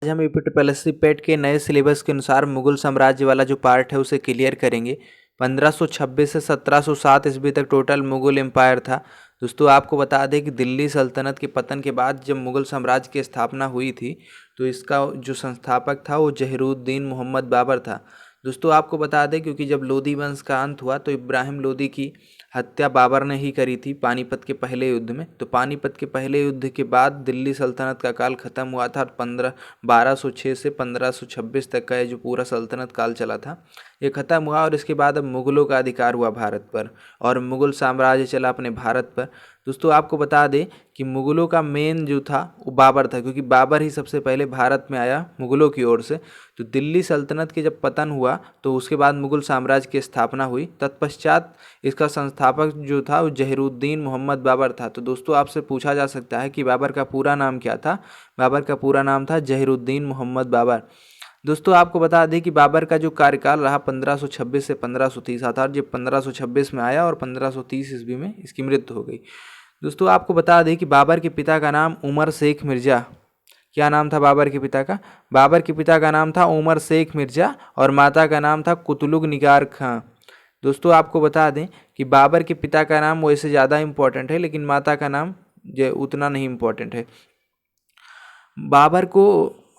आज हम यूपी पेट के नए सिलेबस के अनुसार मुगल साम्राज्य वाला जो पार्ट है उसे क्लियर करेंगे। 1526 से 1707 ईस्वी तक टोटल मुगल एम्पायर था। दोस्तों आपको बता दें कि दिल्ली सल्तनत के पतन के बाद जब मुगल साम्राज्य की स्थापना हुई थी तो इसका जो संस्थापक था वो जहीरुद्दीन मोहम्मद बाबर था। दोस्तों आपको बता दें क्योंकि जब लोदी वंश का अंत हुआ तो इब्राहिम लोदी की हत्या बाबर ने ही करी थी पानीपत के पहले युद्ध में। तो पानीपत के पहले युद्ध के बाद दिल्ली सल्तनत का काल खत्म हुआ था और 1206 से 1526 तक का ये जो पूरा सल्तनत काल चला था ये खत्म हुआ और इसके बाद अब मुगलों का अधिकार हुआ भारत पर और मुगल साम्राज्य चला अपने भारत पर। दोस्तों आपको बता दें कि मुगलों का मेन जो था वो बाबर था, क्योंकि बाबर ही सबसे पहले भारत में आया मुगलों की ओर से। तो दिल्ली सल्तनत के जब पतन हुआ तो उसके बाद मुगल साम्राज्य की स्थापना हुई। तत्पश्चात इसका संस्थापक जो था वो जहीरुद्दीन मोहम्मद बाबर था। तो दोस्तों आपसे पूछा जा सकता है कि बाबर का पूरा नाम क्या था। बाबर का पूरा नाम था जहीरुद्दीन मोहम्मद बाबर। दोस्तों आपको बता दें कि बाबर का जो कार्यकाल रहा 1526 से 1530 था और जब 1526 में आया और 1530 ईस्वी में इसकी मृत्यु हो गई। दोस्तों आपको बता दें कि बाबर के पिता का नाम उमर शेख मिर्ज़ा। क्या नाम था बाबर के पिता का? बाबर के पिता का नाम था उमर शेख मिर्ज़ा और माता का नाम था कुतलुग निगार खां। दोस्तों आपको बता दें कि बाबर के पिता का नाम वैसे ज़्यादा इम्पोर्टेंट है लेकिन माता का नाम जो उतना नहीं इम्पोर्टेंट है।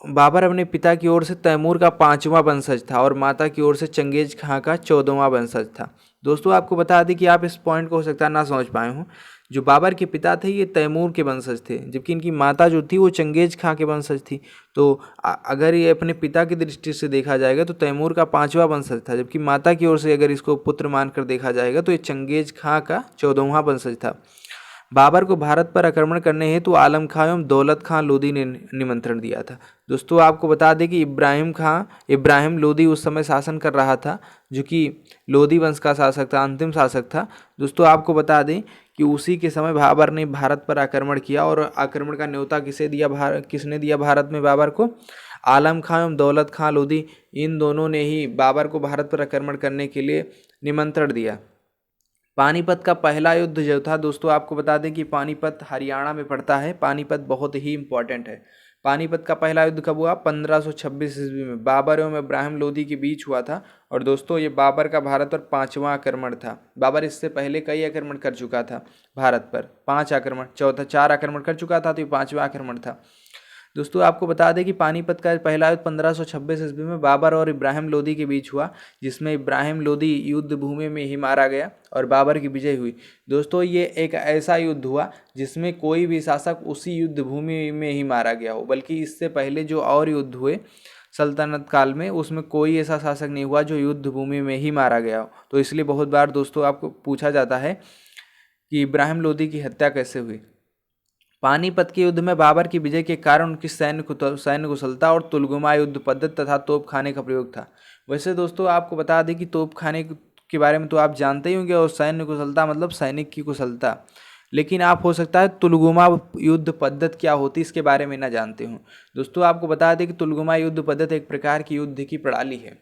बाबर अपने पिता की ओर से तैमूर का 5वां वंशज था और माता की ओर से चंगेज खां का 14वां वंशज था। दोस्तों आपको बता दें कि आप इस पॉइंट को हो सकता है ना समझ पाए हों। जो बाबर के पिता थे ये तैमूर के वंशज थे जबकि इनकी माता जो थी वो चंगेज खां के वंशज थी। तो अगर ये अपने पिता की दृष्टि से देखा जाएगा तो तैमूर का 5वां वंशज था, जबकि माता की ओर से अगर इसको पुत्र मानकर देखा जाएगा तो ये चंगेज खां का 14वां वंशज था। बाबर को भारत पर आक्रमण करने हेतु आलम खां एवं दौलत खां लोदी ने निमंत्रण दिया था। दोस्तों आपको बता दें कि इब्राहिम लोदी उस समय शासन कर रहा था, जो कि लोदी वंश का शासक था, अंतिम शासक था। दोस्तों आपको बता दें कि उसी के समय बाबर ने भारत पर आक्रमण किया और आक्रमण का न्योता किसने दिया भारत में बाबर को? आलम खां एवं दौलत खां लोदी, इन दोनों ने ही बाबर को भारत पर आक्रमण करने के लिए निमंत्रण दिया। पानीपत का पहला युद्ध जो था, दोस्तों आपको बता दें कि पानीपत हरियाणा में पड़ता है। पानीपत बहुत ही इंपॉर्टेंट है। पानीपत का पहला युद्ध कब हुआ? 1526 ईस्वी में बाबर एवं इब्राहिम लोदी के बीच हुआ था। और दोस्तों ये बाबर का भारत पर 5वां आक्रमण था। बाबर इससे पहले कई आक्रमण कर चुका था भारत पर, 5 आक्रमण, चौथा 4 आक्रमण कर चुका था, तो ये 5वां आक्रमण था। दोस्तों आपको बता दें कि पानीपत का पहला युद्ध 1526 ईस्वी में बाबर और इब्राहिम लोदी के बीच हुआ, जिसमें इब्राहिम लोदी युद्ध भूमि में ही मारा गया और बाबर की विजय हुई। दोस्तों ये एक ऐसा युद्ध हुआ जिसमें कोई भी शासक उसी युद्ध भूमि में ही मारा गया हो, बल्कि इससे पहले जो और युद्ध हुए सल्तनत काल में उसमें कोई ऐसा शासक नहीं हुआ जो युद्ध भूमि में ही मारा गया हो। तो इसलिए बहुत बार दोस्तों आपको पूछा जाता है कि इब्राहिम लोदी की हत्या कैसे हुई। पानीपत के युद्ध में बाबर की विजय के कारण उनकी सैन्य कुशलता और तुलगुमा युद्ध पद्धति तथा तोपखाने का प्रयोग था। वैसे दोस्तों आपको बता दें कि तोपखाने के बारे में तो आप जानते ही होंगे और सैन्य कुशलता मतलब सैनिक की कुशलता, लेकिन आप हो सकता है तुलगुमा युद्ध पद्धति क्या होती इसके बारे में ना जानते हो। दोस्तों आपको बता दें कि तुलगुमा युद्ध पद्धति एक प्रकार की युद्ध की प्रणाली है।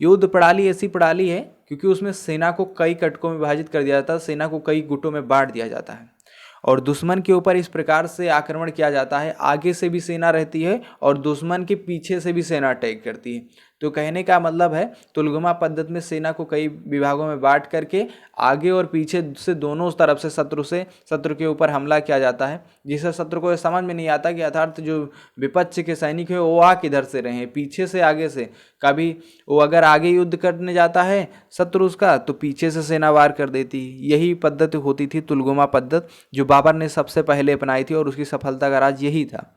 युद्ध प्रणाली ऐसी प्रणाली है क्योंकि उसमें सेना को कई कटकों में विभाजित कर दिया जाता है, सेना को कई गुटों में बांट दिया जाता है और दुश्मन के ऊपर इस प्रकार से आक्रमण किया जाता है, आगे से भी सेना रहती है और दुश्मन के पीछे से भी सेना अटैक करती है। तो कहने का मतलब है तुलगुमा पद्धति में सेना को कई विभागों में बांट करके आगे और पीछे से दोनों तरफ से शत्रु के ऊपर हमला किया जाता है, जिससे शत्रु को समझ में नहीं आता कि यथार्थ जो विपक्ष के सैनिक है वो आ किधर से रहे, पीछे से आगे से। कभी वो अगर आगे युद्ध करने जाता है शत्रु उसका तो पीछे से सेना वार कर देती है। यही पद्धति होती थी तुलगुमा पद्धति, जो बाबर ने सबसे पहले अपनाई थी और उसकी सफलता का राज यही था।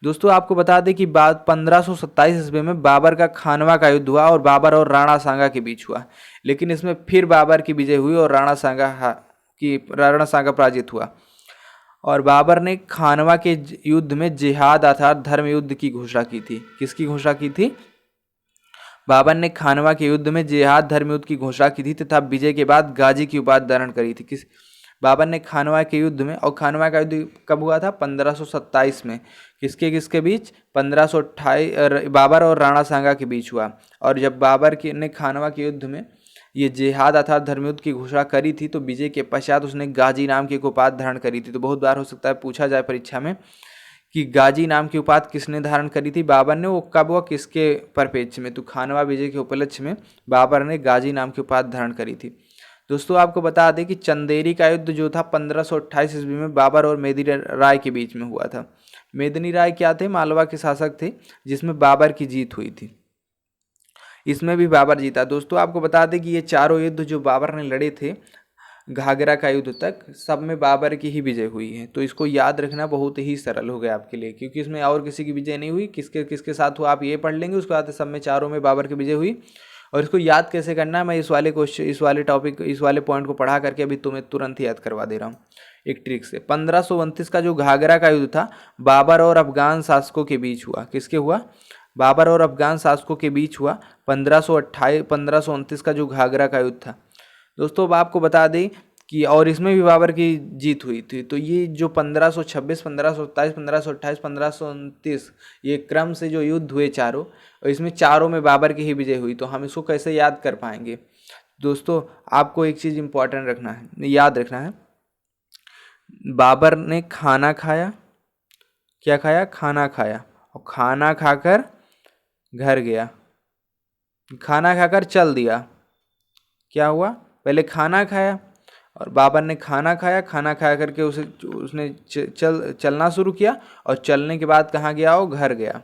दोस्तों आपको बता दें कि बाद 1527 ईस्वी में बाबर का खानवा का युद्ध हुआ और बाबर और राणा सांगा के बीच हुआ, लेकिन इसमें फिर बाबर की विजय हुई और राणा सांगा पराजित हुआ। और बाबर ने खानवा के युद्ध में जिहाद अर्थात धर्म युद्ध की घोषणा की थी। किसकी घोषणा की थी? बाबर ने खानवा के युद्ध में जिहाद धर्म युद्ध की घोषणा की थी तथा विजय के बाद गाजी की उपाधि धारण करी थी। बाबर ने खानवा के युद्ध में, और खानवा का युद्ध कब हुआ था? 1527 में। किसके किसके बीच? 1528 बाबर और राणा सांगा के बीच हुआ। और जब बाबर ने खानवा के युद्ध में ये जिहाद अर्थात धर्मयुद्ध की घोषणा करी थी तो विजय के पश्चात उसने गाजी नाम की एक उपाधि धारण करी थी। तो बहुत बार हो सकता है पूछा जाए परीक्षा में कि गाजी नाम की उपाधि किसने धारण करी थी बाबर ने, वो कब व किसके परिप्रेक्ष्य में, तो खानवा विजय के उपलक्ष्य में बाबर ने गाजी नाम की उपाधि धारण करी थी। दोस्तों आपको बता दें कि चंदेरी का युद्ध जो था 1528 ईस्वी में बाबर और मेदिनी राय के बीच में हुआ था। मेदिनी राय क्या थे, मालवा के शासक थे, जिसमें बाबर की जीत हुई थी। इसमें भी बाबर जीता। दोस्तों आपको बता दें कि ये चारों युद्ध जो बाबर ने लड़े थे घाघरा का युद्ध तक, सब में बाबर की ही विजय हुई है। तो इसको याद रखना बहुत ही सरल हो गया आपके लिए, क्योंकि इसमें और किसी की विजय नहीं हुई। किसके किसके साथ हुआ आप ये पढ़ लेंगे, उसके बाद सब में चारों में बाबर की विजय हुई। और इसको याद कैसे करना है, मैं इस वाले क्वेश्चन, इस वाले टॉपिक, इस वाले पॉइंट को पढ़ा करके अभी तुम्हें तुरंत याद करवा दे रहा हूँ एक ट्रिक से। 1529 का जो घाघरा का युद्ध था बाबर और अफगान शासकों के बीच हुआ। किसके हुआ, बाबर और अफगान शासकों के बीच हुआ। 1529 का जो घाघरा का युद्ध था। दोस्तों अब आपको बता दें कि और इसमें भी बाबर की जीत हुई थी। तो ये जो 1526, 1527, 1528, 1529 ये क्रम से जो युद्ध हुए चारों, और इसमें चारों में बाबर की ही विजय हुई। तो हम इसको कैसे याद कर पाएंगे। दोस्तों आपको एक चीज़ इम्पोर्टेंट रखना है, याद रखना है, बाबर ने खाना खाया, क्या खाया, खाना खाया, और खाना खाकर घर गया, खाना खाकर चल दिया। क्या हुआ, पहले खाना खाया और बाबर ने खाना खाया, खाना खा करके उसने चलना शुरू किया, और चलने के बाद कहाँ गया, वो घर गया।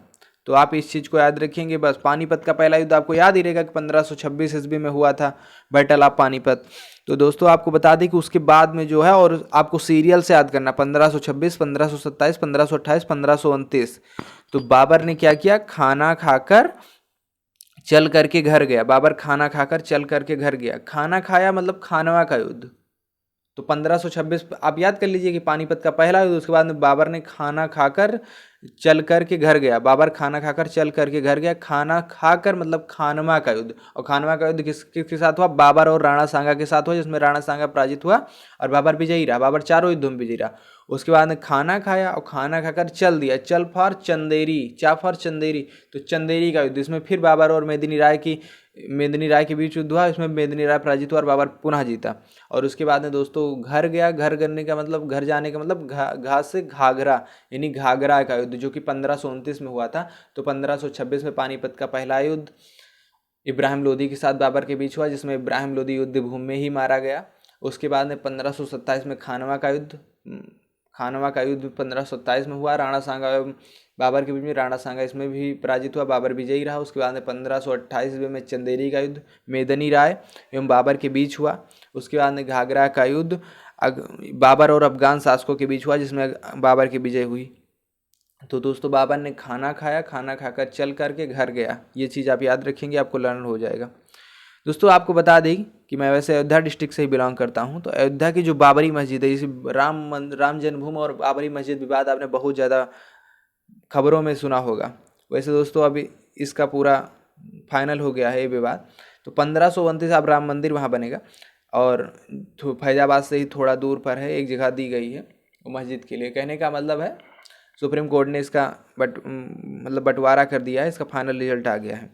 तो आप इस चीज़ को याद रखेंगे बस। पानीपत का पहला युद्ध आपको याद ही रहेगा कि 1526 ईस्वी में हुआ था, बैटल ऑफ पानीपत। तो दोस्तों आपको बता दें कि उसके बाद में जो है, और आपको सीरियल से याद करना, 1526, 1527, 1528, 1529। तो बाबर ने क्या किया, खाना खाकर चल करके घर गया। बाबर खाना खाकर चल करके घर गया। खाना खाया मतलब खानवा का युद्ध। तो 1526 आप याद कर लीजिए कि पानीपत का पहला युद्ध, उसके बाद में बाबर ने खाना खाकर चल करके घर गया। बाबर खाना खाकर चल करके घर गया। खाना खाकर मतलब खानवा का युद्ध। और खानवा का युद्ध किसके साथ हुआ, बाबर और राणा सांगा के साथ हुआ, जिसमें राणा सांगा पराजित हुआ और बाबर विजयी रहा। बाबर चारों युद्धों में विजयी रहा। उसके बाद में खाना खाया और खाना खाकर चल दिया, चल फॉर चंदेरी, चा फॉर चंदेरी। तो चंदेरी का युद्ध, इसमें फिर बाबर और मेदिनी राय के बीच युद्ध हुआ। इसमें मेदिनी राय पराजित हुआ और बाबर पुनः जीता। और उसके बाद में दोस्तों घर गया। घर करने का मतलब, घर जाने का मतलब, घा से घाघरा, यानी घाघरा का युद्ध, जो कि 1529 में हुआ था। तो 1526 में पानीपत का पहला युद्ध इब्राहिम लोदी के साथ बाबर के बीच हुआ, जिसमें इब्राहिम लोदी युद्ध भूमि में ही मारा गया। उसके बाद में 1527 में खानवा का युद्ध 1527 में हुआ। राणा सांगा बाबर के बीच में, राणा सांगा इसमें भी पराजित हुआ, बाबर विजयी रहा। उसके बाद में 1528 में चंदेरी का युद्ध मेदिनी राय एवं बाबर के बीच हुआ। उसके बाद में घाघरा का युद्ध बाबर और अफगान शासकों के बीच हुआ, जिसमें बाबर की विजय हुई। तो दोस्तों बाबर ने खाना खाया, खाना खाकर चल करके घर गया। ये चीज़ आप याद रखेंगे, आपको लर्न हो जाएगा। दोस्तों आपको बता दें कि मैं वैसे अयोध्या डिस्ट्रिक्ट से ही बिलोंग करता हूं। तो अयोध्या की जो बाबरी मस्जिद है, इस राम जन्मभूमि और बाबरी मस्जिद विवाद आपने बहुत ज़्यादा खबरों में सुना होगा। वैसे दोस्तों अभी इसका पूरा फाइनल हो गया है ये विवाद। तो 1529 अब राम मंदिर वहाँ बनेगा, और फैजाबाद से ही थोड़ा दूर पर है, एक जगह दी गई है मस्जिद के लिए। कहने का मतलब है सुप्रीम कोर्ट ने इसका बंटवारा कर दिया है, इसका फाइनल रिजल्ट आ गया है।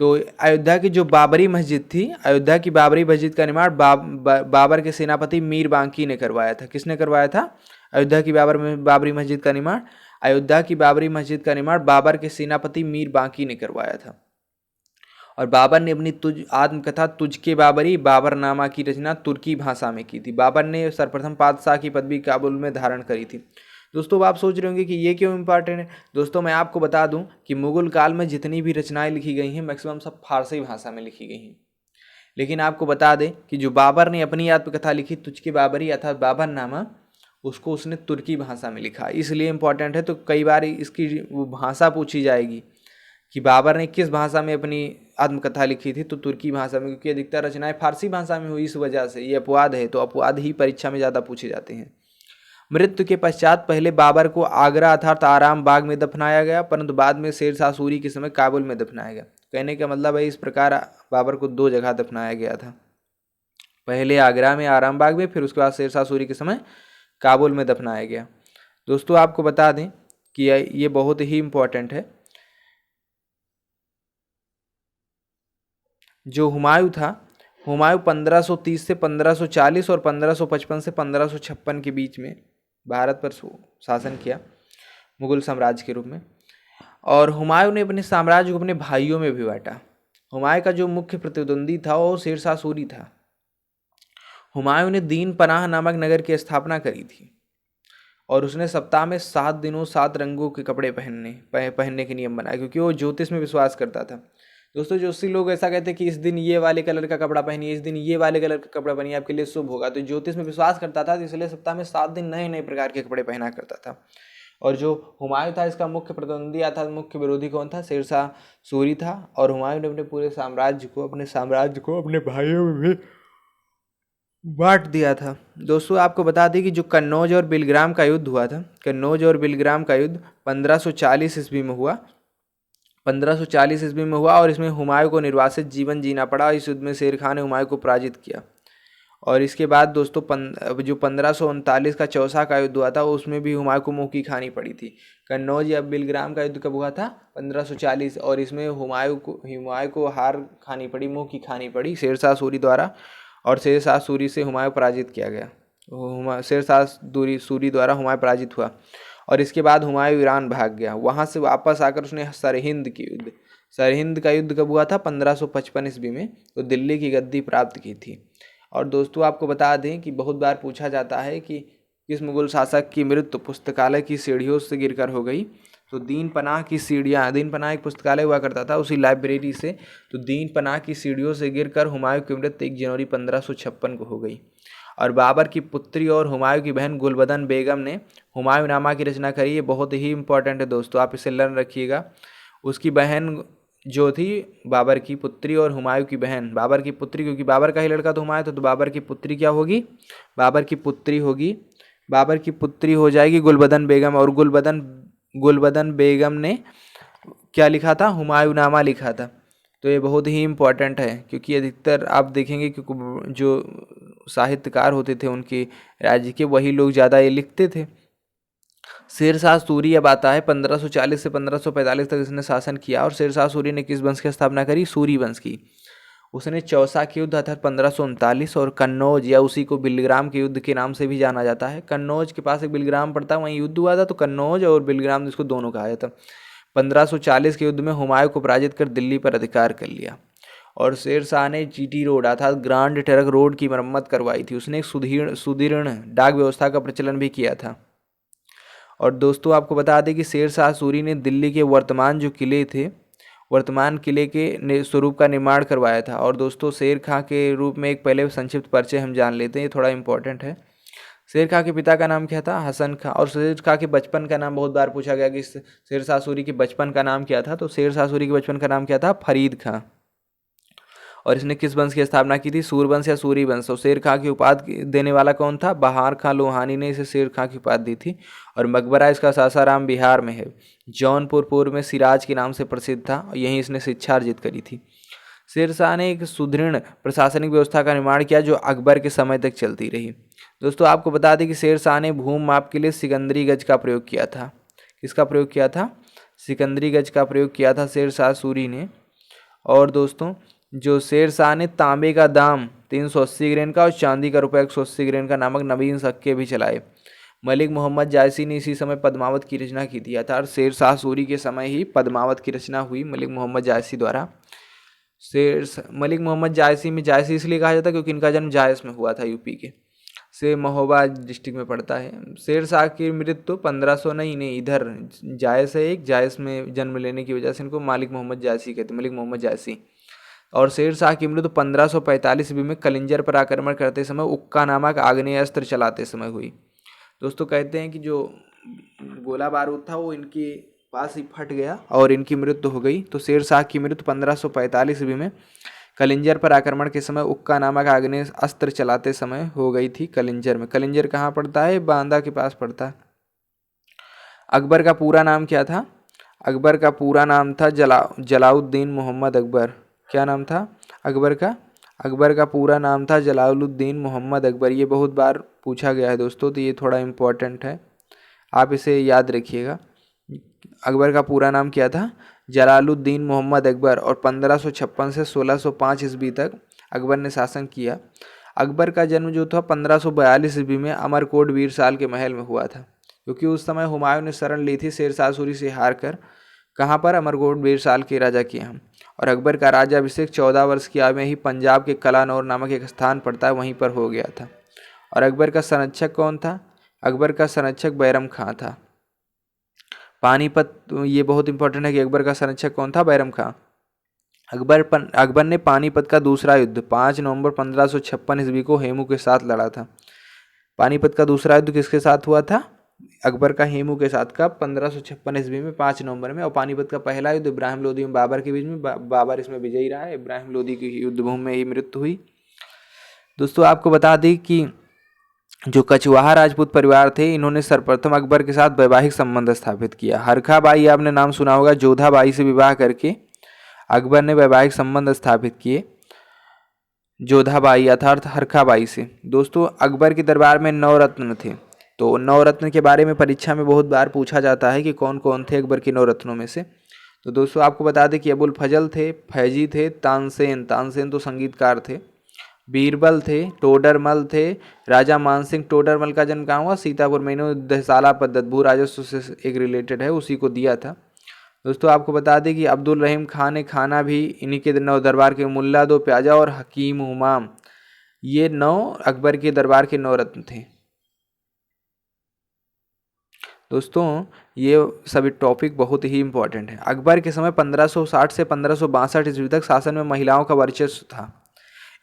तो अयोध्या की जो बाबरी मस्जिद थी, अयोध्या की बाबरी मस्जिद का निर्माण बाबर के सेनापति मीर बांकी ने करवाया था। किसने करवाया था, अयोध्या की बाबरी मस्जिद का निर्माण, अयोध्या की बाबरी मस्जिद का निर्माण बाबर के सेनापति मीर बांकी ने करवाया था। और बाबर ने अपनी आत्मकथा तुझके बाबरी बाबरनामा की रचना तुर्की भाषा में की थी। बाबर ने सर्वप्रथम पातशाह की पदवी काबुल में धारण करी थी। दोस्तों आप सोच रहे होंगे कि ये क्यों इम्पॉर्टेंट है। दोस्तों मैं आपको बता दूं कि मुगल काल में जितनी भी रचनाएं लिखी गई हैं मैक्सिमम सब फारसी भाषा में लिखी गई हैं। लेकिन आपको बता दें कि जो बाबर ने अपनी आत्मकथा लिखी तुझके बाबरी अर्थात बाबरनामा, उसको उसने तुर्की भाषा में लिखा, इसलिए इम्पॉर्टेंट है। तो कई बार इसकी वो भाषा पूछी जाएगी कि बाबर ने किस भाषा में अपनी आत्मकथा लिखी थी, तो तुर्की भाषा में, क्योंकि अधिकतर रचनाएं फारसी भाषा में हुई। इस वजह से ये अपवाद है, तो अपवाद ही परीक्षा में ज़्यादा पूछे जाते हैं। मृत्यु के पश्चात पहले बाबर को आगरा अर्थात आराम बाग में दफनाया गया, परंतु बाद में शेरशाह सूरी के समय काबुल में दफनाया गया। कहने का मतलब है इस प्रकार बाबर को दो जगह दफनाया गया था, पहले आगरा में आराम बाग में, फिर उसके बाद शेरशाह सूरी के समय काबुल में दफनाया गया। दोस्तों आपको बता दें कि ये बहुत ही इम्पोर्टेंट है। जो हुमायूं था, हुमायूं 1530 से 1540 और 1555 से 1556 के बीच में भारत पर शासन किया। मुगल साम्राज्य के रूप में। और हुमायूं ने अपने साम्राज्य को अपने भाइयों में भी बांटा। हुमायूं का जो मुख्य प्रतिद्वंदी था वो शेरशाह सूरी था। हुमायूं ने दीन पनाह नामक नगर की स्थापना करी थी और उसने सप्ताह में 7 दिनों 7 रंगों के कपड़े पहनने के नियम बनाए, क्योंकि वो ज्योतिष में विश्वास करता था। दोस्तों ज्योतिषी लोग ऐसा कहते हैं कि इस दिन ये वाले कलर का कपड़ा पहनिए, इस दिन ये वाले कलर का कपड़ा पहनिए, आपके लिए शुभ होगा। तो ज्योतिष में विश्वास करता था, तो इसलिए सप्ताह में 7 दिन नए नए प्रकार के कपड़े पहना करता था। और जो हुमायूं था इसका मुख्य प्रतिद्वंदी था, मुख्य विरोधी कौन था? शेरशाह सूरी था। और हुमायूं ने अपने पूरे साम्राज्य को अपने भाइयों में भी बांट दिया था। दोस्तों आपको बता दें कि जो कन्नौज और बिलग्राम का युद्ध हुआ था, कन्नौज और बिलग्राम का युद्ध 1540 ईस्वी में हुआ। 1540 ईस्वी में हुआ और इसमें हुमायूं को निर्वासित जीवन जीना पड़ा। इस युद्ध में शेर खान ने हुमायूं को पराजित किया। और इसके बाद दोस्तों जो 1539 का चौसा का युद्ध हुआ था उसमें भी हुमायूं को मुँह की खानी पड़ी थी। कन्नौज या बिलग्राम का युद्ध कब हुआ था? 1540, और इसमें हुमायूं को हार खानी पड़ी, मुँह की खानी पड़ी शेरशाह सूरी द्वारा। और शेरशाह सूरी से हुमायूं पराजित किया गया। शेरशाह सूरी द्वारा हुमायूं पराजित हुआ और इसके बाद हुमायूं ईरान भाग गया। वहाँ से वापस आकर उसने सरहिंद का युद्ध कब हुआ था? 1555 ईस्वी में। तो दिल्ली की गद्दी प्राप्त की थी। और दोस्तों आपको बता दें कि बहुत बार पूछा जाता है कि किस मुगल शासक की मृत्यु पुस्तकालय की सीढ़ियों से गिरकर हो गई? तो दीन पनाह एक पुस्तकालय हुआ करता था उसी लाइब्रेरी से। तो दीन पनाह की सीढ़ियों से गिरकर हुमायूं की मृत्यु 1 जनवरी 1556 को हो गई। और बाबर की पुत्री और हुमायूं की बहन गुलबदन बेगम ने हुमायूंनामा की रचना करी। ये बहुत ही इंपॉर्टेंट है दोस्तों, आप इसे लर्न रखिएगा। उसकी बहन जो थी बाबर की पुत्री और हुमायूं की बहन, बाबर की पुत्री क्योंकि बाबर का ही लड़का तो हुमायूं था, तो बाबर की पुत्री क्या होगी? बाबर की पुत्री हो जाएगी गुलबदन बेगम। और गुलबदन बेगम ने क्या लिखा था? हुमायूंनामा लिखा था। तो ये बहुत ही इम्पोर्टेंट है क्योंकि अधिकतर आप देखेंगे कि जो साहित्यकार होते थे उनके राज्य के, वही लोग ज़्यादा ये लिखते थे। शेरशाह सूरी अब आता है 1540 से 1545 तक इसने शासन किया। और शेरशाह सूरी ने किस वंश की स्थापना करी? सूरी वंश की। उसने चौसा के युद्ध अर्थात 1539 और कन्नौज या उसी को बिलग्राम के युद्ध के नाम से भी जाना जाता है। कन्नौज के पास एक बिलग्राम पड़ता है, वहीं युद्ध हुआ था, तो कन्नौज और बिलग्राम इसको दोनों कहा जाता। 1540 के युद्ध में हुमायूं को पराजित कर दिल्ली पर अधिकार कर लिया। और शेरशाह ने जीटी रोड अर्थात ग्रांड ट्रंक रोड की मरम्मत करवाई थी। उसने एक सुदृढ़ डाक व्यवस्था का प्रचलन भी किया था। और दोस्तों आपको बता दें कि शेरशाह सूरी ने दिल्ली के वर्तमान किले के स्वरूप का निर्माण करवाया था। और दोस्तों शेर खां के रूप में एक पहले संक्षिप्त परिचय हम जान लेते हैं, ये थोड़ा इंपॉर्टेंट है। शेर खां के पिता का नाम क्या था? हसन खां। और शेर खां के बचपन का नाम बहुत बार पूछा गया कि शेरशाह सूरी के बचपन का नाम क्या था? तो शेरशाह सूरी के बचपन का नाम क्या था? फरीद खां। और इसने किस वंश की स्थापना की थी? सूरवंश या सूरी वंश। और शेर खां की उपाधि देने वाला कौन था? बहार खां लोहानी ने इसे शेर खां की उपाधि दी थी। और मकबरा इसका सासाराम बिहार में है। जौनपुर पूर्व में सिराज के नाम से प्रसिद्ध था और यहीं इसने शिक्षा अर्जित करी थी। शेरशाह ने एक सुदृढ़ प्रशासनिक व्यवस्था का निर्माण किया जो अकबर के समय तक चलती रही। दोस्तों आपको बता दें कि शेरशाह ने भूमि माप के लिए सिकंदरी गज का प्रयोग किया था। किसका प्रयोग किया था? सिकंदरी गज का प्रयोग किया था शेरशाह सूरी ने। और दोस्तों जो शेरशाह ने तांबे का दाम 380 ग्रेन का और चांदी का रुपये 180 ग्रेन का नामक नवीन सिक्के भी चलाए। मलिक मोहम्मद जायसी ने इसी समय पद्मावत की रचना की थी। अर्थात शेरशाह सूरी के समय ही पद्मावत की रचना हुई मलिक मोहम्मद जायसी द्वारा। मलिक मोहम्मद जायसी में जायसी इसलिए कहा जाता है क्योंकि इनका जन्म जायस में हुआ था, यूपी के से महोबा डिस्ट्रिक्ट में पड़ता है। शेरशाह की मृत्यु 1500 नहीं इधर जायस है, एक जायस में जन्म लेने की वजह से इनको मलिक मोहम्मद जायसी कहते, मलिक मोहम्मद जायसी। और शेरशाह की मृत्यु 1545 ईस्वी में कलिंजर पर आक्रमण करते समय उक्का नामक आग्नेय अस्त्र चलाते समय हुई। दोस्तों कहते हैं कि जो गोला बारूद था वो इनके पास ही फट गया और इनकी मृत्यु हो गई। तो शेरशाह की मृत्यु 1545 ईस्वी में कलिंजर पर आक्रमण के समय उक्का नामक आग्नेय अस्त्र चलाते समय हो गई थी कलिंजर में। कलिंजर कहाँ पड़ता है? बांदा के पास पड़ता है। अकबर का पूरा नाम क्या था? अकबर का पूरा नाम था जलालुद्दीन मोहम्मद अकबर। क्या नाम था अकबर का? अकबर का पूरा नाम था जलालुद्दीन मोहम्मद अकबर। ये बहुत बार पूछा गया है दोस्तों, तो ये थोड़ा इम्पोर्टेंट है, आप इसे याद रखिएगा। अकबर का पूरा नाम क्या था? जलालुद्दीन मोहम्मद अकबर। और 1556 से 1605 ईस्वी तक अकबर ने शासन किया। अकबर का जन्म जो था 1542 ईस्वी में अमरकोट वीरसाल के महल में हुआ था। क्योंकि उस समय हुमायूं ने शरण ली थी शेरशाह सूरी से हार कर। कहाँ पर? अमरकोट बेरसाल के राजा के यहाँ। और अकबर का राज्याभिषेक 14 वर्ष की आयु में ही पंजाब के कलानौर नामक एक स्थान पड़ता है वहीं पर हो गया था। और अकबर का संरक्षक कौन था? अकबर का संरक्षक बैरम खां था। पानीपत, ये बहुत इंपॉर्टेंट है कि अकबर का संरक्षक कौन था? बैरम खां। अकबर ने पानीपत का दूसरा युद्ध 5 नवंबर 1556 ईस्वी को हेमू के साथ लड़ा था। पानीपत का दूसरा युद्ध किसके साथ हुआ था? अकबर का हेमू के साथ। कब? 1556 ईस्वी में 5 नवंबर में। और पानीपत का पहला युद्ध इब्राहिम लोदी और बाबर के बीच में, बाबर इसमें विजयी रहा है। इब्राहिम लोदी की युद्ध भूमि में ही मृत्यु हुई। दोस्तों आपको बता दें कि जो कछवाहा राजपूत परिवार थे, इन्होंने सर्वप्रथम अकबर के साथ वैवाहिक संबंध स्थापित किया। हरखा बाई, आपने नाम सुना होगा, जोधा बाई से विवाह करके अकबर ने वैवाहिक संबंध स्थापित किए जोधा बाई अर्थात हरखा बाई से। दोस्तों अकबर के दरबार में 9 रत्न थे। तो 9 रत्न के बारे में परीक्षा में बहुत बार पूछा जाता है कि कौन कौन थे अकबर के 9 रत्नों में से। तो दोस्तों आपको बता दें कि अबुल फजल थे, फैजी थे, तानसेन, तानसेन तो संगीतकार थे, बीरबल थे, टोडरमल थे। राजा मानसिंह टोडरमल का जन्म कहाँ हुआ? सीतापुर में। इन्होंने दहसाला पद्धत भू राजस्व से एक रिलेटेड है, उसी को दिया था। दोस्तों आपको बता दें कि अब्दुल रहीम खान ने खाना भी इन्हीं के 9 दरबार के, मुल्ला दो प्याजा और हकीम हुमाम, ये 9 अकबर के दरबार के 9 रत्न थे। दोस्तों ये सभी टॉपिक बहुत ही इंपॉर्टेंट है। अकबर के समय 1560 से 1562 ईस्वी तक शासन में महिलाओं का वर्चस्व था,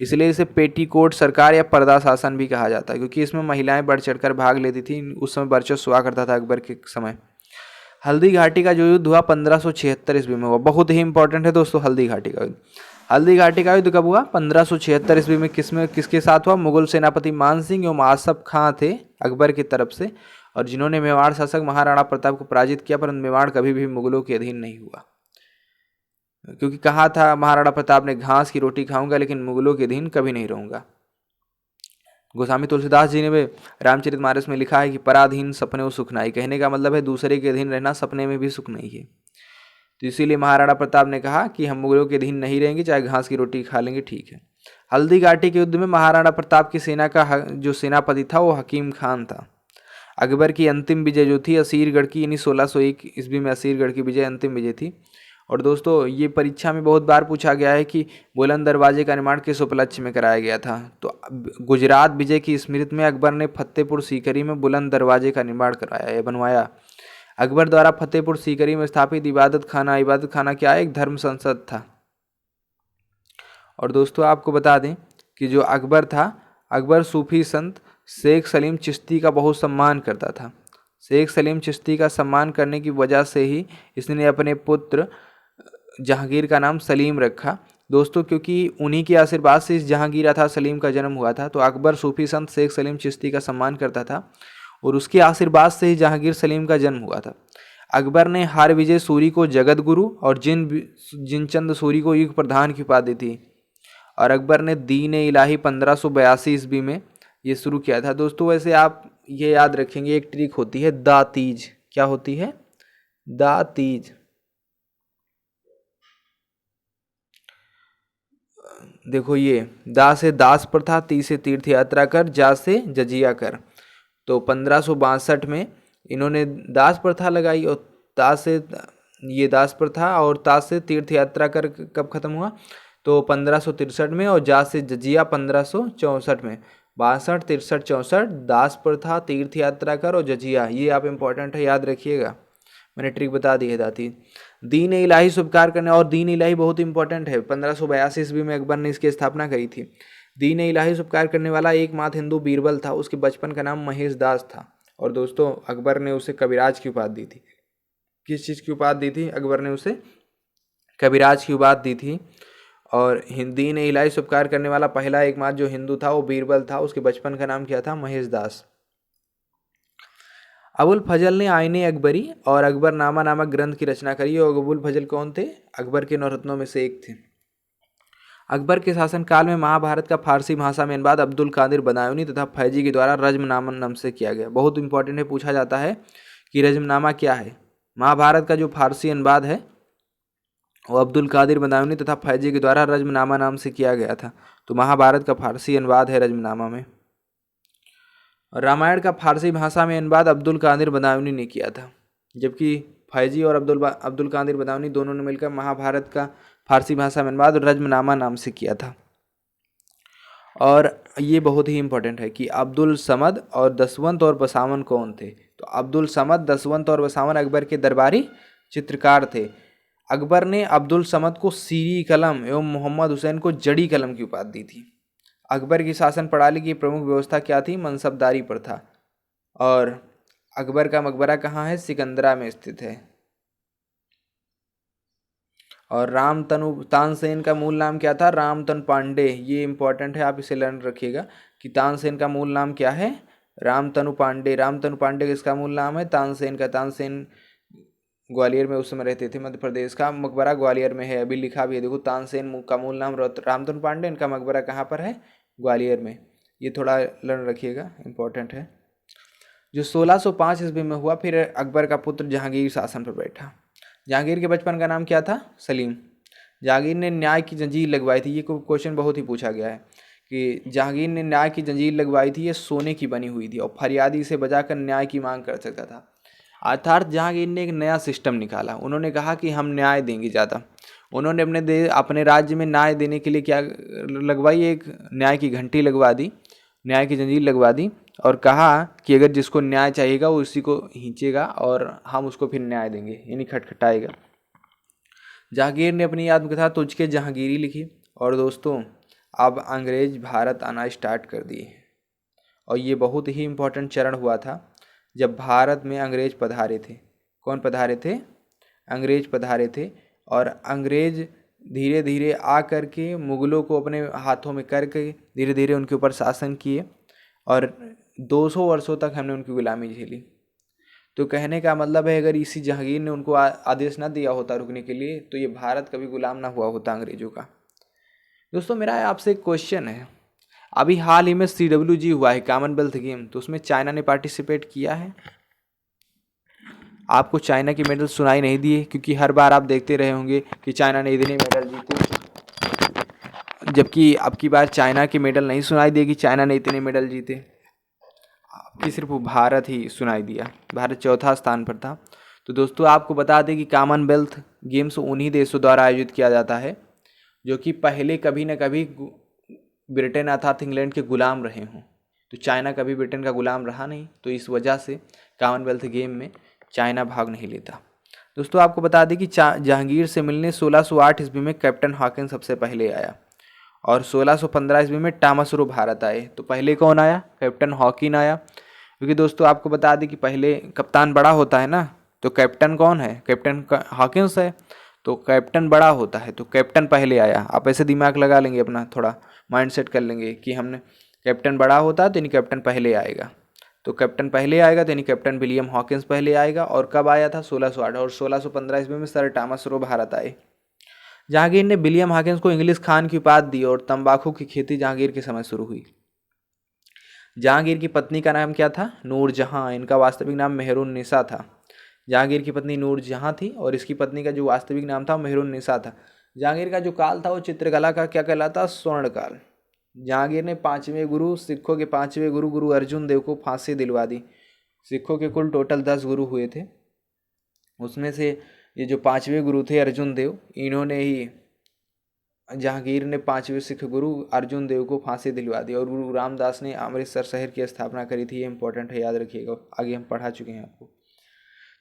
इसलिए इसे पेटीकोट सरकार या पर्दा शासन भी कहा जाता है, क्योंकि इसमें महिलाएं बढ़ चढ़कर भाग लेती थी। उस समय वर्चस्व हुआ करता था अकबर के समय। हल्दी घाटी का जो युद्ध हुआ 1576 ईस्वी में हुआ, बहुत ही इंपॉर्टेंट है दोस्तों हल्दी घाटी का युद्ध। हल्दी घाटी का युद्ध कब हुआ? 1576 ईस्वी में। किसके साथ हुआ? मुगल सेनापति मान सिंह एवं आसफ खां थे अकबर की तरफ से, और जिन्होंने मेवाड़ शासक महाराणा प्रताप को पराजित किया, परंतु मेवाड़ कभी भी मुगलों के अधीन नहीं हुआ, क्योंकि कहा था महाराणा प्रताप ने घास की रोटी खाऊंगा लेकिन मुगलों के अधीन कभी नहीं रहूंगा। गोस्वामी तुलसीदास जी ने रामचरितमानस में लिखा है कि पराधीन सपने सुख नहीं। कहने का मतलब है दूसरे के अधीन रहना सपने में भी सुख नहीं है। तो इसीलिए महाराणा प्रताप ने कहा कि हम मुगलों के अधीन नहीं रहेंगे, चाहे घास की रोटी खा लेंगे, ठीक है। हल्दी घाटी के युद्ध में महाराणा प्रताप की सेना का जो सेनापति था वो हकीम खान था। अकबर की अंतिम विजय जो थी असीरगढ़ की, यानी 1601 ईस्वी में असीरगढ़ की विजय अंतिम विजय थी। और दोस्तों ये परीक्षा में बहुत बार पूछा गया है कि बुलंद दरवाजे का निर्माण किस उपलक्ष्य में कराया गया था? तो गुजरात विजय की स्मृति में अकबर ने फतेहपुर सीकरी में बुलंद दरवाजे का निर्माण कराया या बनवाया। अकबर द्वारा फतेहपुर सीकरी में स्थापित इबादत खाना क्या है? एक धर्म संसद था। और दोस्तों आपको बता दें कि जो अकबर था, अकबर सूफी संत शेख सलीम चिश्ती का बहुत सम्मान करता था। शेख सलीम चिश्ती का सम्मान करने की वजह से ही इसने अपने पुत्र जहांगीर का नाम सलीम रखा। दोस्तों क्योंकि उन्हीं के आशीर्वाद से इस जहांगीर अर्थात सलीम का जन्म हुआ था। तो अकबर सूफी संत शेख सलीम चिश्ती का सम्मान करता था और उसके आशीर्वाद से ही जहांगीर सलीम का जन्म हुआ था। अकबर ने हर विजय सूरी को जगत गुरु और जिनचंद सूरी को युग प्रधान की उपाधि दी। और अकबर ने दीन इलाही 1582 ईस्वी में ये शुरू किया था। दोस्तों वैसे आप ये याद रखेंगे, एक ट्रिक होती है दातीज। क्या होती है? दातीज। देखो ये दा से दास प्रथा, ती से तीर्थ यात्रा कर, जा से जजिया कर। तो 1562 में इन्होंने दास प्रथा लगाई और ता से ये दास प्रथा और ता से तीर्थ यात्रा कर कब खत्म हुआ? तो 1563 में, और जा से जजिया 1564 में। 62, 63, 64 दास प्रथा, तीर्थ यात्रा कर और जजिया, ये आप इंपॉर्टेंट है, याद रखिएगा। मैंने ट्रिक बता दी है दाती। दीन इलाही स्वीकार करने, और दीन इलाही बहुत इंपॉर्टेंट है, 1582 ईस्वी में अकबर ने इसकी स्थापना करी थी। दीन इलाही स्वीकार करने वाला एकमात्र हिंदू बीरबल था, उसके बचपन का नाम महेश दास था। और दोस्तों अकबर ने उसे कविराज की उपाधि दी थी। किस चीज़ की उपाधि दी थी? अकबर ने उसे कविराज की उपाधि दी थी। और दीन इलाही स्वीकार करने वाला पहला एकमात्र जो हिंदू था वो बीरबल था, उसके बचपन का नाम क्या था? महेश दास। अबुल फजल ने आईने अकबरी और अकबरनामा नामक ग्रंथ की रचना करी। और अबुल फजल कौन थे? अकबर के 9 रत्नों में से एक थे। अकबर के शासनकाल में महाभारत का फारसी भाषा में अनुवाद अब्दुल कादिर बदायूनी तथा फैजी के द्वारा रज्मनामा नाम से किया गया। बहुत इंपॉर्टेंट है, पूछा जाता है कि रज्मनामा क्या है। महाभारत का जो फारसी अनुवाद है वो अब्दुल कादिर बदायूनी तथा फैजी के द्वारा रज्मनामा नाम से किया गया था। तो महाभारत का फारसी अनुवाद है रज्मनामा में। और रामायण का फारसी भाषा में अनुवाद अब्दुल कादिर बदायूनी ने किया था, जबकि फैजी और अब्दुल कादिर बदायूनी दोनों ने मिलकर महाभारत का फारसी भाषा में अनुवाद रज्मनामा नाम से किया था। और ये बहुत ही इम्पोर्टेंट है कि अब्दुल समद और दसवंत और बसावन कौन थे। तो अब्दुल समद, दसवंत और बसावन अकबर के दरबारी चित्रकार थे। अकबर ने अब्दुल समद को सीरी कलम एवं मोहम्मद हुसैन को जड़ी कलम की उपाधि दी थी। अकबर की शासन प्रणाली की प्रमुख व्यवस्था क्या थी? मनसबदारी प्रथा। और अकबर का मकबरा कहाँ है? सिकंदरा में स्थित है। और रामतनु तानसेन का मूल नाम क्या था? रामतनु पांडे। ये इंपॉर्टेंट है, आप इसे लर्न रखिएगा कि तानसेन का मूल नाम क्या है? रामतनु पांडे। रामतनु पांडे किसका मूल नाम है? तानसेन का। तानसेन ग्वालियर में उस समय रहते थे, मध्य प्रदेश का मकबरा ग्वालियर में है, अभी लिखा भी है, देखो तानसेन का मूल नाम रामतनु पांडे, इनका मकबरा कहाँ पर है? ग्वालियर में। ये थोड़ा लर्न रखिएगा, इंपॉर्टेंट है। जो 1605 ईस्वी में हुआ, फिर अकबर का पुत्र जहांगीर शासन पर बैठा। जहांगीर के बचपन का नाम क्या था? सलीम। जहांगीर ने न्याय की जंजीर लगवाई थी। ये क्वेश्चन बहुत ही पूछा गया है कि जहांगीर ने न्याय की जंजीर लगवाई थी, ये सोने की बनी हुई थी और फरियादी से बजाकर न्याय की मांग कर सकता था। अर्थात जहांगीर ने एक नया सिस्टम निकाला। उन्होंने कहा कि हम न्याय देंगे ज़्यादा। उन्होंने अपने राज्य में न्याय देने के लिए क्या लगवाई? एक न्याय की घंटी लगवा दी, न्याय की जंजीर लगवा दी और कहा कि अगर जिसको न्याय चाहिएगा वो उसी को खींचेगा और हम उसको फिर न्याय देंगे, यानी खटखटाएगा। जहांगीर ने अपनी आत्मकथा तुझके जहांगीरी लिखी। और दोस्तों, अब अंग्रेज भारत आना स्टार्ट कर दिए और ये बहुत ही इम्पोर्टेंट चरण हुआ था जब भारत में अंग्रेज पधारे थे। कौन पधारे थे? अंग्रेज पधारे थे। और अंग्रेज धीरे धीरे आ कर के मुग़लों को अपने हाथों में करके धीरे धीरे उनके ऊपर शासन किए और 200 वर्षों तक हमने उनकी गुलामी झेली। तो कहने का मतलब है, अगर इसी जहांगीर ने उनको आदेश ना दिया होता रुकने के लिए, तो ये भारत कभी गुलाम ना हुआ होता अंग्रेजों का। दोस्तों, मेरा आपसे एक क्वेश्चन है। अभी हाल ही में CWG हुआ है, कॉमनवेल्थ गेम, तो उसमें चाइना ने पार्टिसिपेट किया है। आपको चाइना के मेडल सुनाई नहीं दिए, क्योंकि हर बार आप देखते रहे होंगे कि चाइना ने इतने मेडल जीते, जबकि अब की बार चाइना के मेडल नहीं सुनाई दिए कि चाइना ने इतने मेडल जीते। आपकी सिर्फ भारत ही सुनाई दिया। भारत चौथा स्थान पर था। तो दोस्तों, आपको बता दें कि कॉमनवेल्थ गेम्स उन्हीं देशों द्वारा आयोजित किया जाता है जो कि पहले कभी न कभी ब्रिटेन अर्थात इंग्लैंड के गुलाम रहे हों। तो चाइना कभी ब्रिटेन का गुलाम रहा नहीं, तो इस वजह से कॉमनवेल्थ गेम में चाइना भाग नहीं लेता। दोस्तों, आपको बता दें कि जहांगीर से मिलने 1608 ईस्वी में कैप्टन हॉकिंस सबसे पहले आया और 1615 ईस्वी में टॉमस रो भारत आए। तो पहले कौन आया? कैप्टन हॉकिन आया। क्योंकि दोस्तों, आपको बता दें कि पहले कप्तान बड़ा होता है ना, तो कैप्टन कौन है? कैप्टन हॉकिंस है। तो कैप्टन बड़ा होता है, तो कैप्टन पहले आया। आप ऐसे दिमाग लगा लेंगे, अपना थोड़ा माइंड सेट कर लेंगे कि हमने कैप्टन बड़ा होता है तो यानी कैप्टन पहले आएगा। तो कैप्टन पहले आएगा तो यानी कैप्टन विलियम हॉकिंस पहले आएगा। और कब आया था? 1608। और 1615 ईस्वी में सर टॉमस रो भारत आए। जहांगीर ने विलियम हॉकिंस को इंग्लिश खान की उपाधि दी और तंबाकू की खेती जहांगीर के समय शुरू हुई। जहांगीर की पत्नी का नाम क्या था? नूरजहां। इनका वास्तविक नाम मेहरुन्निसा था। जहांगीर की पत्नी नूरजहां थी और इसकी पत्नी का जो वास्तविक नाम था मेहरुन्निसा था। जहांगीर का जो काल था वो चित्रकला का क्या कहलाता? स्वर्ण काल। जहांगीर ने 5वें गुरु, सिखों के 5वें गुरु गुरु अर्जुन देव को फांसी दिलवा दी। सिखों के कुल टोटल 10 गुरु हुए थे, उसमें से ये जो 5वें गुरु थे अर्जुन देव, इन्होंने ही जहांगीर ने 5वें सिख गुरु अर्जुन देव को फांसी दिलवा दी। और गुरु रामदास ने अमृतसर शहर की स्थापना करी थी। ये इंपॉर्टेंट है, याद रखिएगा, आगे हम पढ़ा चुके हैं आपको।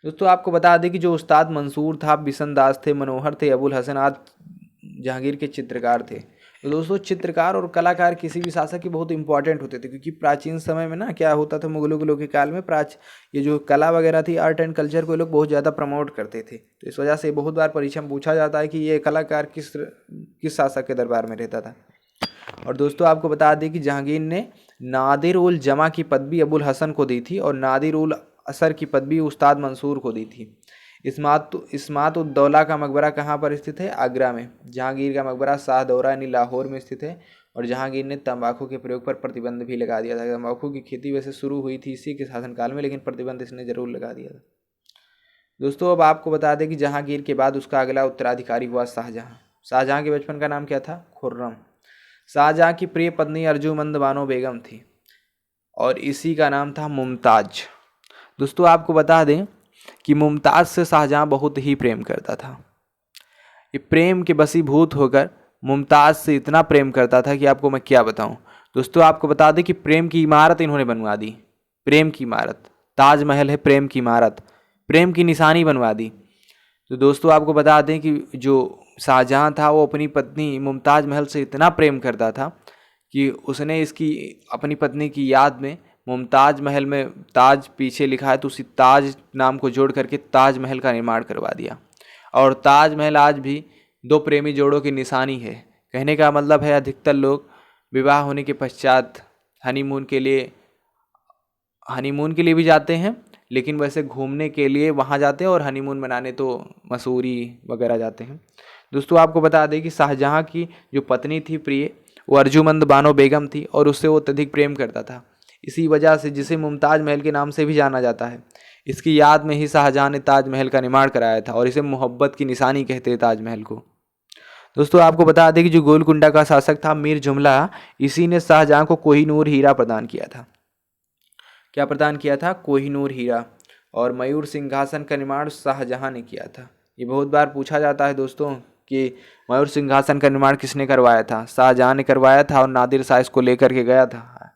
दोस्तों, आपको बता दें कि जो उस्ताद मंसूर था, बिशन दास थे, मनोहर थे, अबुल हसन आदि जहांगीर के चित्रकार थे। तो दोस्तों, चित्रकार और कलाकार किसी भी शासक के बहुत इंपॉर्टेंट होते थे, क्योंकि प्राचीन समय में ना क्या होता था, मुगलों के काल में ये जो कला वगैरह थी, आर्ट एंड कल्चर को लोग बहुत ज़्यादा प्रमोट करते थे। तो इस वजह से बहुत बार परीक्षा में पूछा जाता है कि ये कलाकार किस शासक के दरबार में रहता था। और दोस्तों, आपको बता दें कि जहांगीर ने नादिर उल जमा की पदवी अबुल हसन को दी थी और नादिर उल असर की पदवी उस्ताद मंसूर को दी थी। इस्मात उद्दौला का मकबरा कहाँ पर स्थित है? आगरा में। जहांगीर का मकबरा शाहदौरा यानी लाहौर में स्थित है। और जहांगीर ने तंबाकू के प्रयोग पर प्रतिबंध भी लगा दिया था। तंबाकू की खेती वैसे शुरू हुई थी इसी के शासनकाल में, लेकिन प्रतिबंध इसने जरूर लगा दिया था। दोस्तों, अब आपको बता दें कि जहांगीर के बाद उसका अगला उत्तराधिकारी हुआ शाहजहां। शाहजहां के बचपन का नाम क्या था? खुर्रम। शाहजहां की प्रिय पत्नी अर्जुमंद बानो बेगम थी और इसी का नाम था मुमताज़। दोस्तों आपको बता दें कि मुमताज़ से शाहजहाँ बहुत ही प्रेम करता था। ये प्रेम के वशीभूत होकर मुमताज़ से इतना प्रेम करता था कि आपको मैं क्या बताऊं। दोस्तों आपको बता दें कि प्रेम की इमारत इन्होंने बनवा दी। प्रेम की इमारत, ताजमहल है प्रेम की इमारत, प्रेम की निशानी बनवा दी। तो दोस्तों आपको बता दें कि जो शाहजहाँ था वो अपनी पत्नी मुमताज़ महल से इतना प्रेम करता था कि उसने इसकी अपनी पत्नी की याद में मुमताज़ महल में ताज पीछे लिखा है तो उसी ताज नाम को जोड़ करके ताजमहल का निर्माण करवा दिया। और ताजमहल आज भी दो प्रेमी जोड़ों की निशानी है। कहने का मतलब है अधिकतर लोग विवाह होने के पश्चात हनीमून के लिए भी जाते हैं, लेकिन वैसे घूमने के लिए वहाँ जाते हैं और हनीमून मनाने तो मसूरी वगैरह जाते हैं। दोस्तों आपको बता दें कि शाहजहाँ की जो पत्नी थी प्रिय, वो अर्जुमंद बानो बेगम थी और उससे वो अत्यधिक प्रेम करता था। इसी वजह से जिसे मुमताज़ महल के नाम से भी जाना जाता है। इसकी याद में ही शाहजहाँ ने ताजमहल का निर्माण कराया था और इसे मोहब्बत की निशानी कहते हैं ताजमहल को। दोस्तों आपको बता दें कि जो गोलकुंडा का शासक था मीर जुमला, इसी ने शाहजहाँ को कोहिनूर हीरा प्रदान किया था। क्या प्रदान किया था? कोहिनूर हीरा। और मयूर सिंहासन का निर्माण शाहजहाँ ने किया था। ये बहुत बार पूछा जाता है दोस्तों कि मयूर सिंहासन का निर्माण किसने करवाया था? शाहजहाँ ने करवाया था और नादिर शाह इसको लेकर के गया था,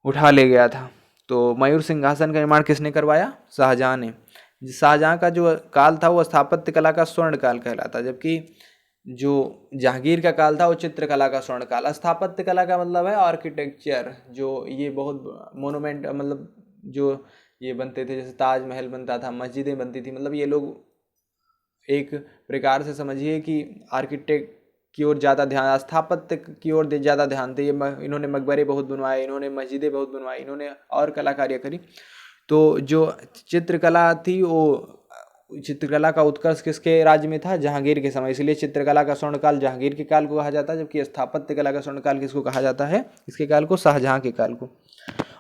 उठा ले गया था। तो मयूर सिंहासन का निर्माण किसने करवाया? शाहजहाँ ने। शाहजहाँ का जो काल था वो स्थापत्य कला का स्वर्ण काल कहलाता, जबकि जो जहांगीर का काल था वो चित्रकला का स्वर्ण काल। स्थापत्य कला का मतलब है आर्किटेक्चर, जो ये बहुत मोनूमेंट मतलब जो ये बनते थे, जैसे ताजमहल बनता था, मस्जिदें बनती थी, मतलब ये लोग एक प्रकार से समझिए कि आर्किटेक्ट की ओर ज़्यादा ध्यान, स्थापत्य की ओर ज़्यादा ध्यान थे। इन्होंने मकबरे बहुत बनवाए, इन्होंने मस्जिदें बहुत बनवाई, इन्होंने और कलाकारियाँ करी। तो जो चित्रकला थी वो चित्रकला का उत्कर्ष किसके राज्य में था? जहांगीर के समय। इसलिए चित्रकला का स्वर्णकाल जहांगीर के काल को कहा जाता है, जबकि स्थापत्य कला का स्वर्णकाल किसको कहा जाता है? इसके काल को शाहजहाँ के काल को।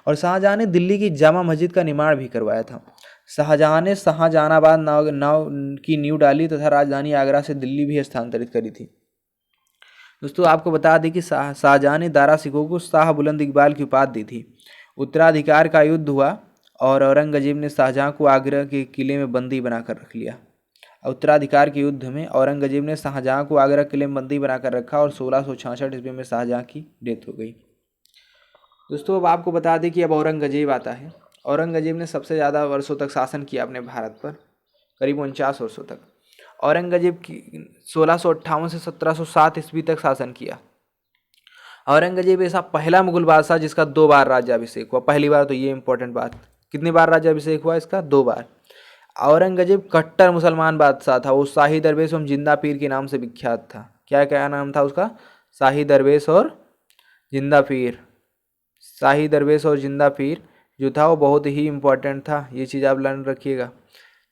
और शाहजहाँ ने दिल्ली की जामा मस्जिद का निर्माण भी करवाया था। शाहजहाँ ने शाहजहानाबाद नाव की नींव डाली तथा राजधानी आगरा से दिल्ली भी स्थानांतरित करी थी। दोस्तों आपको बता दें कि शाहजहाँ ने दारा सिखों को शाह बुलंद इकबाल की उपाधि दी थी। उत्तराधिकार का युद्ध हुआ और औरंगजेब ने शाहजहाँ को आगरा के किले में बंदी बनाकर रख लिया। उत्तराधिकार के युद्ध में औरंगजेब ने शाहजहाँ को आगरा किले में बंदी बनाकर रखा और 1666 ईस्वी में शाहजहाँ की डेथ हो गई। दोस्तों अब आपको बता दें कि अब औरंगजेब आता है। औरंगजेब ने सबसे ज़्यादा वर्षों तक शासन किया अपने भारत पर, करीब 49 वर्षों तक। औरंगजेब की 1658 से 1707 ईस्वी तक शासन किया। औरंगजेब ऐसा पहला मुगल बादशाह जिसका 2 बार राज्याभिषेक हुआ। पहली बार तो ये इंपॉर्टेंट बात, कितनी बार राज्याभिषेक हुआ इसका? 2 बार। औरंगजेब कट्टर मुसलमान बादशाह था। वो शाही दरवेश और जिंदा पीर के नाम से विख्यात था। क्या क्या नाम था उसका? शाही दरवेश और जिंदा पीर। शाही दरवेश और जिंदा पीर जो था वो बहुत ही इम्पोर्टेंट था, ये चीज़ आप लर्न रखिएगा।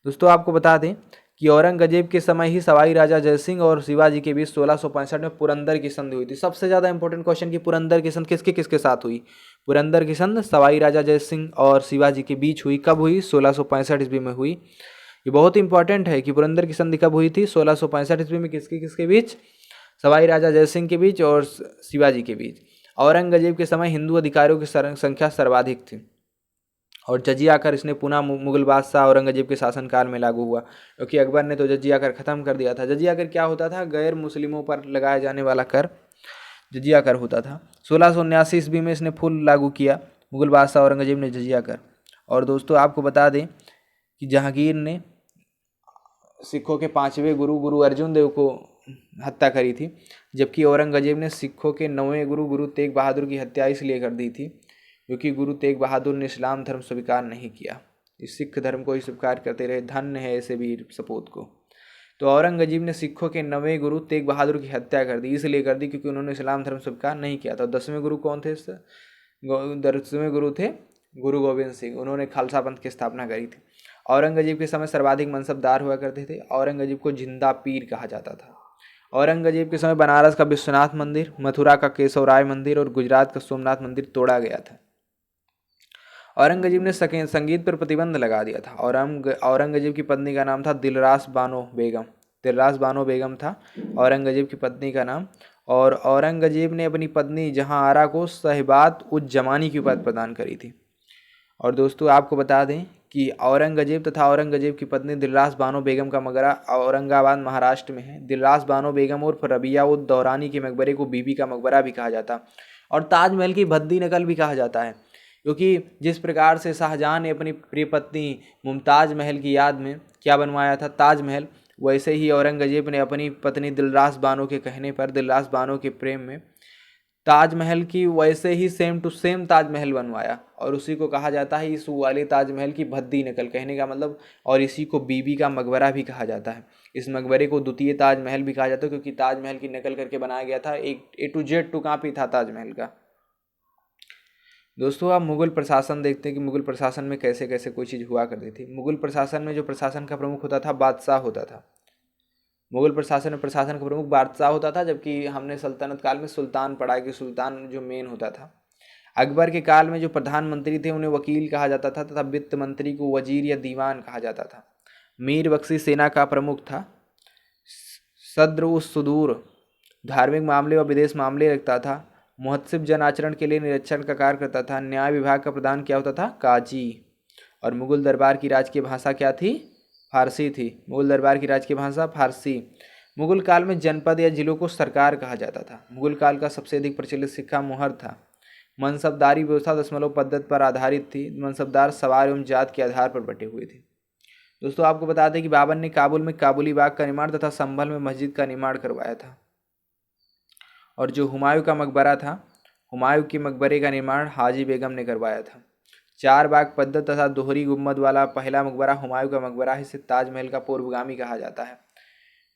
दोस्तों आपको बता दें कि औरंगजेब के समय ही सवाई राजा जयसिंह और शिवाजी के बीच 1665 में पुरंदर की संधि हुई थी। सबसे ज़्यादा इंपॉर्टेंट क्वेश्चन कि पुरंदर की संधि किसके किसके साथ हुई? पुरंदर की संधि सवाई राजा जयसिंह और शिवाजी के बीच हुई। कब हुई? 1665 ईस्वी में हुई। ये बहुत इंपॉर्टेंट है कि पुरंदर की संधि कब हुई थी? 1665 ईस्वी में। किसके किसके बीच? सवाई राजा जयसिंह के बीच और शिवाजी के बीच। औरंगजेब के समय हिंदू अधिकारियों की संख्या सर्वाधिक थी और जजिया कर इसने पुनः मुगल बादशाह औरंगजेब के शासनकाल में लागू हुआ, क्योंकि अकबर ने तो जजिया कर खत्म कर दिया था। जजिया कर क्या होता था? गैर मुस्लिमों पर लगाया जाने वाला कर जजिया कर होता था। 1679 ईस्वी में इसने फुल लागू किया मुगल बादशाह औरंगजेब ने जजिया कर। और दोस्तों आपको बता दें कि जहांगीर ने सिखों के 5वें गुरु अर्जुन देव को हत्या करी थी, जबकि औरंगजेब ने सिखों के 9वें गुरु तेग बहादुर की हत्या इसलिए कर दी थी क्योंकि गुरु तेग बहादुर ने इस्लाम धर्म स्वीकार नहीं किया। इस सिख धर्म को ही स्वीकार करते रहे। धन्य है ऐसे वीर सपूत को। तो औरंगजेब ने सिखों के 9वें गुरु तेग बहादुर की हत्या कर दी, इसलिए कर दी क्योंकि उन्होंने इस्लाम धर्म स्वीकार नहीं किया था। 10वें गुरु कौन थे? 10वें गुरु थे गुरु गोविंद सिंह। उन्होंने खालसा पंथ की स्थापना करी थी। औरंगजेब के समय सर्वाधिक मनसबदार हुआ करते थे। औरंगजेब को जिंदा पीर कहा जाता था। औरंगजेब के समय बनारस का विश्वनाथ मंदिर, मथुरा का केशवराय मंदिर और गुजरात का सोमनाथ मंदिर तोड़ा गया था। औरंगजेब ने संगीत पर प्रतिबंध लगा दिया था। औरंगजेब की पत्नी का नाम था दिलरास बानो बेगम। दिलरास बानो बेगम था औरंगजेब की पत्नी का नाम। और औरंगजेब ने अपनी पत्नी जहांआरा को शहबात उज जमानी की उपाधि प्रदान करी थी। और दोस्तों आपको बता दें कि औरंगजेब तथा औरंगजेब की पत्नी दिलरास बानो बेगम का मकबरा औरंगाबाद महाराष्ट्र में है। दिलरास बानो बेगम उर्फ रबिया उद दौरानी के मकबरे को बीबी का मकबरा भी कहा जाता और ताजमहल की भद्दी नकल भी कहा जाता है, क्योंकि जिस प्रकार से शाहजहां ने अपनी प्रिय पत्नी मुमताज महल की याद में क्या बनवाया था, ताजमहल, वैसे ही औरंगजेब ने अपनी पत्नी दिलरास बानो के कहने पर, दिलरास बानो के प्रेम में ताजमहल की वैसे ही सेम टू सेम ताजमहल बनवाया और उसी को कहा जाता है इस वाले ताजमहल की भद्दी नकल, कहने का मतलब, और इसी को बीबी का मकबरा भी कहा जाता है। इस मकबरे को द्वितीय ताजमहल भी कहा जाता है क्योंकि ताजमहल की नकल करके बनाया गया था। एक A to Z to copy था ताजमहल का। दोस्तों आप मुगल प्रशासन देखते हैं कि मुगल प्रशासन में कैसे कैसे कोई चीज़ हुआ करती थी। मुगल प्रशासन में जो प्रशासन का प्रमुख होता था बादशाह होता था। मुगल प्रशासन में प्रशासन का प्रमुख बादशाह होता था, जबकि हमने सल्तनत काल में सुल्तान पढ़ा कि सुल्तान जो मेन होता था। अकबर के काल में जो प्रधानमंत्री थे उन्हें वकील कहा जाता था तथा वित्त मंत्री को वजीर या दीवान कहा जाता था। मीर बख्शी सेना का प्रमुख था। सद्र उस सुदूर धार्मिक मामले और विदेश मामले रखता था। मुहत्सिब जन आचरण के लिए निरीक्षण का कार्य करता था। न्याय विभाग का प्रधान क्या होता था, काजी। और मुगल दरबार की राजकीय भाषा क्या थी, फारसी थी। मुगल दरबार की राजकीय भाषा फारसी। मुगल काल में जनपद या जिलों को सरकार कहा जाता था। मुगल काल का सबसे अधिक प्रचलित सिक्का मुहर था। मनसबदारी व्यवस्था दशमलव पद्धति पर आधारित थी। मनसबदार सवार एवं जात के आधार पर बटे हुए थे। दोस्तों आपको बता दें कि बाबर ने काबुल में काबुली बाग का निर्माण तथा संभल में मस्जिद का निर्माण करवाया था। और जो हुमायूं का मकबरा था, हुमायूं के मकबरे का निर्माण हाजी बेगम ने करवाया था। 4 बाग पद्धति तथा दोहरी गुम्बद वाला पहला मकबरा हुमायूं का मकबरा है। इसे ताजमहल का पूर्वगामी कहा जाता है।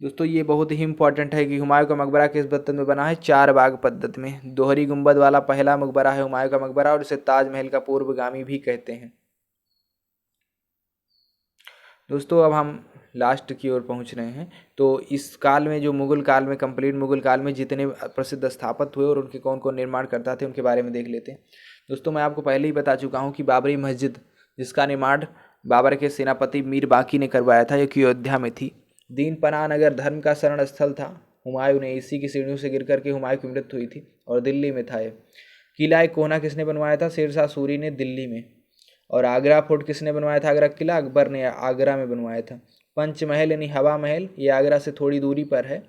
दोस्तों ये बहुत ही इंपॉर्टेंट है कि हुमायूं का मकबरा किस पद्धति में बना है, 4 बाग पद्धति में। दोहरी गुम्बद वाला पहला मकबरा है हुमायूं का मकबरा और इसे ताजमहल का पूर्वगामी भी कहते हैं। दोस्तों अब हम लास्ट की ओर पहुंच रहे हैं। तो इस काल में जो मुगल काल में, कंप्लीट मुगल काल में जितने प्रसिद्ध स्थापत्य हुए और उनके कौन कौन निर्माण करता थे उनके बारे में देख लेते हैं। दोस्तों मैं आपको पहले ही बता चुका हूं कि बाबरी मस्जिद, जिसका निर्माण बाबर के सेनापति मीर बाकी ने करवाया था, जो कि अयोध्या में थी। दीन पनाह नगर धर्म का शरण स्थल था। हुमायूं ने इसी की सीढ़ियों से गिर करके हुमायूं की मृत्यु हुई थी और दिल्ली में था ये। किला कोना किसने बनवाया था, शेरशाह सूरी ने दिल्ली में। और आगरा फोर्ट किसने बनवाया था, आगरा किला अकबर ने आगरा में बनवाया था। पंचमहल यानी हवा महल, ये आगरा से थोड़ी दूरी पर है,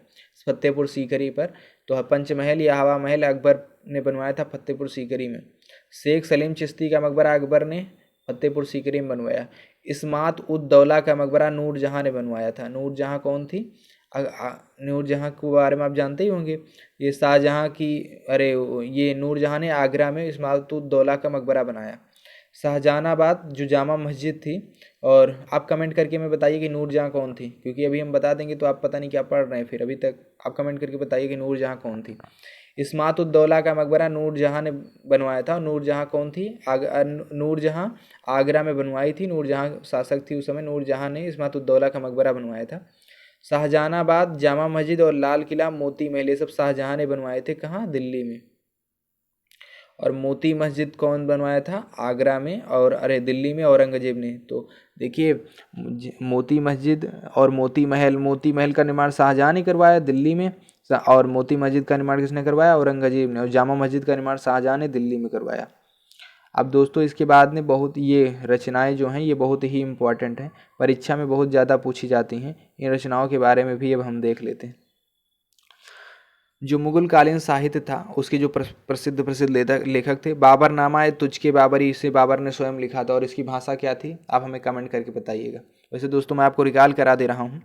फतेहपुर सीकरी पर। तो पंचमहल या हवा महल अकबर ने बनवाया था फतेहपुर सीकरी में। शेख सलीम चिश्ती का मकबरा अकबर ने फतेहपुर सीकरी में बनवाया। इस्मात उद दौला का मकबरा नूरजहां ने बनवाया था। नूरजहां कौन थी, नूरजहां के बारे में आप जानते ही होंगे, ये शाहजहां की, ये नूरजहां ने आगरा में इस्मात उद दौला का मकबरा बनाया। शाहजहानाबाद जो जामा मस्जिद थी, और आप कमेंट करके मैं बताइए कि नूरजहां कौन थी, क्योंकि अभी हम बता देंगे तो आप पता नहीं क्या पढ़ रहे हैं फिर अभी तक। आप कमेंट करके बताइए कि नूरजहां कौन थी। इस्मात उद दौला का मकबरा नूरजहां ने बनवाया था। नूरजहां कौन थी, नूरजहां आगरा में बनवाई थी। नूरजहां शासक थी उस समय। नूरजहां ने इस्मात उद दौला का मकबरा बनवाया था। शाहजहानाबाद जामा मस्जिद और लाल किला मोती महल, ये सब शाहजहां ने बनवाए थे। कहाँ, दिल्ली में। और मोती मस्जिद कौन बनवाया था, आगरा में, और दिल्ली में औरंगजेब ने। तो देखिए मोती मस्जिद और मोती महल का निर्माण शाहजहां ने करवाया दिल्ली में, और मोती मस्जिद का निर्माण किसने करवाया, औरंगजेब ने। और जामा मस्जिद का निर्माण शाहजहां ने दिल्ली में करवाया। अब दोस्तों इसके बाद में बहुत ये रचनाएं जो हैं ये बहुत ही इम्पोर्टेंट हैं, परीक्षा में बहुत ज़्यादा पूछी जाती हैं। इन रचनाओं के बारे में भी अब हम देख लेते हैं। जो मुगल कालीन साहित्य था उसके जो प्रसिद्ध लेखक थे, बाबरनामा तुझके बाबरी, इसे बाबर ने स्वयं लिखा था। और इसकी भाषा क्या थी, आप हमें कमेंट करके बताइएगा। वैसे दोस्तों मैं आपको रिकॉल करा दे रहा हूँ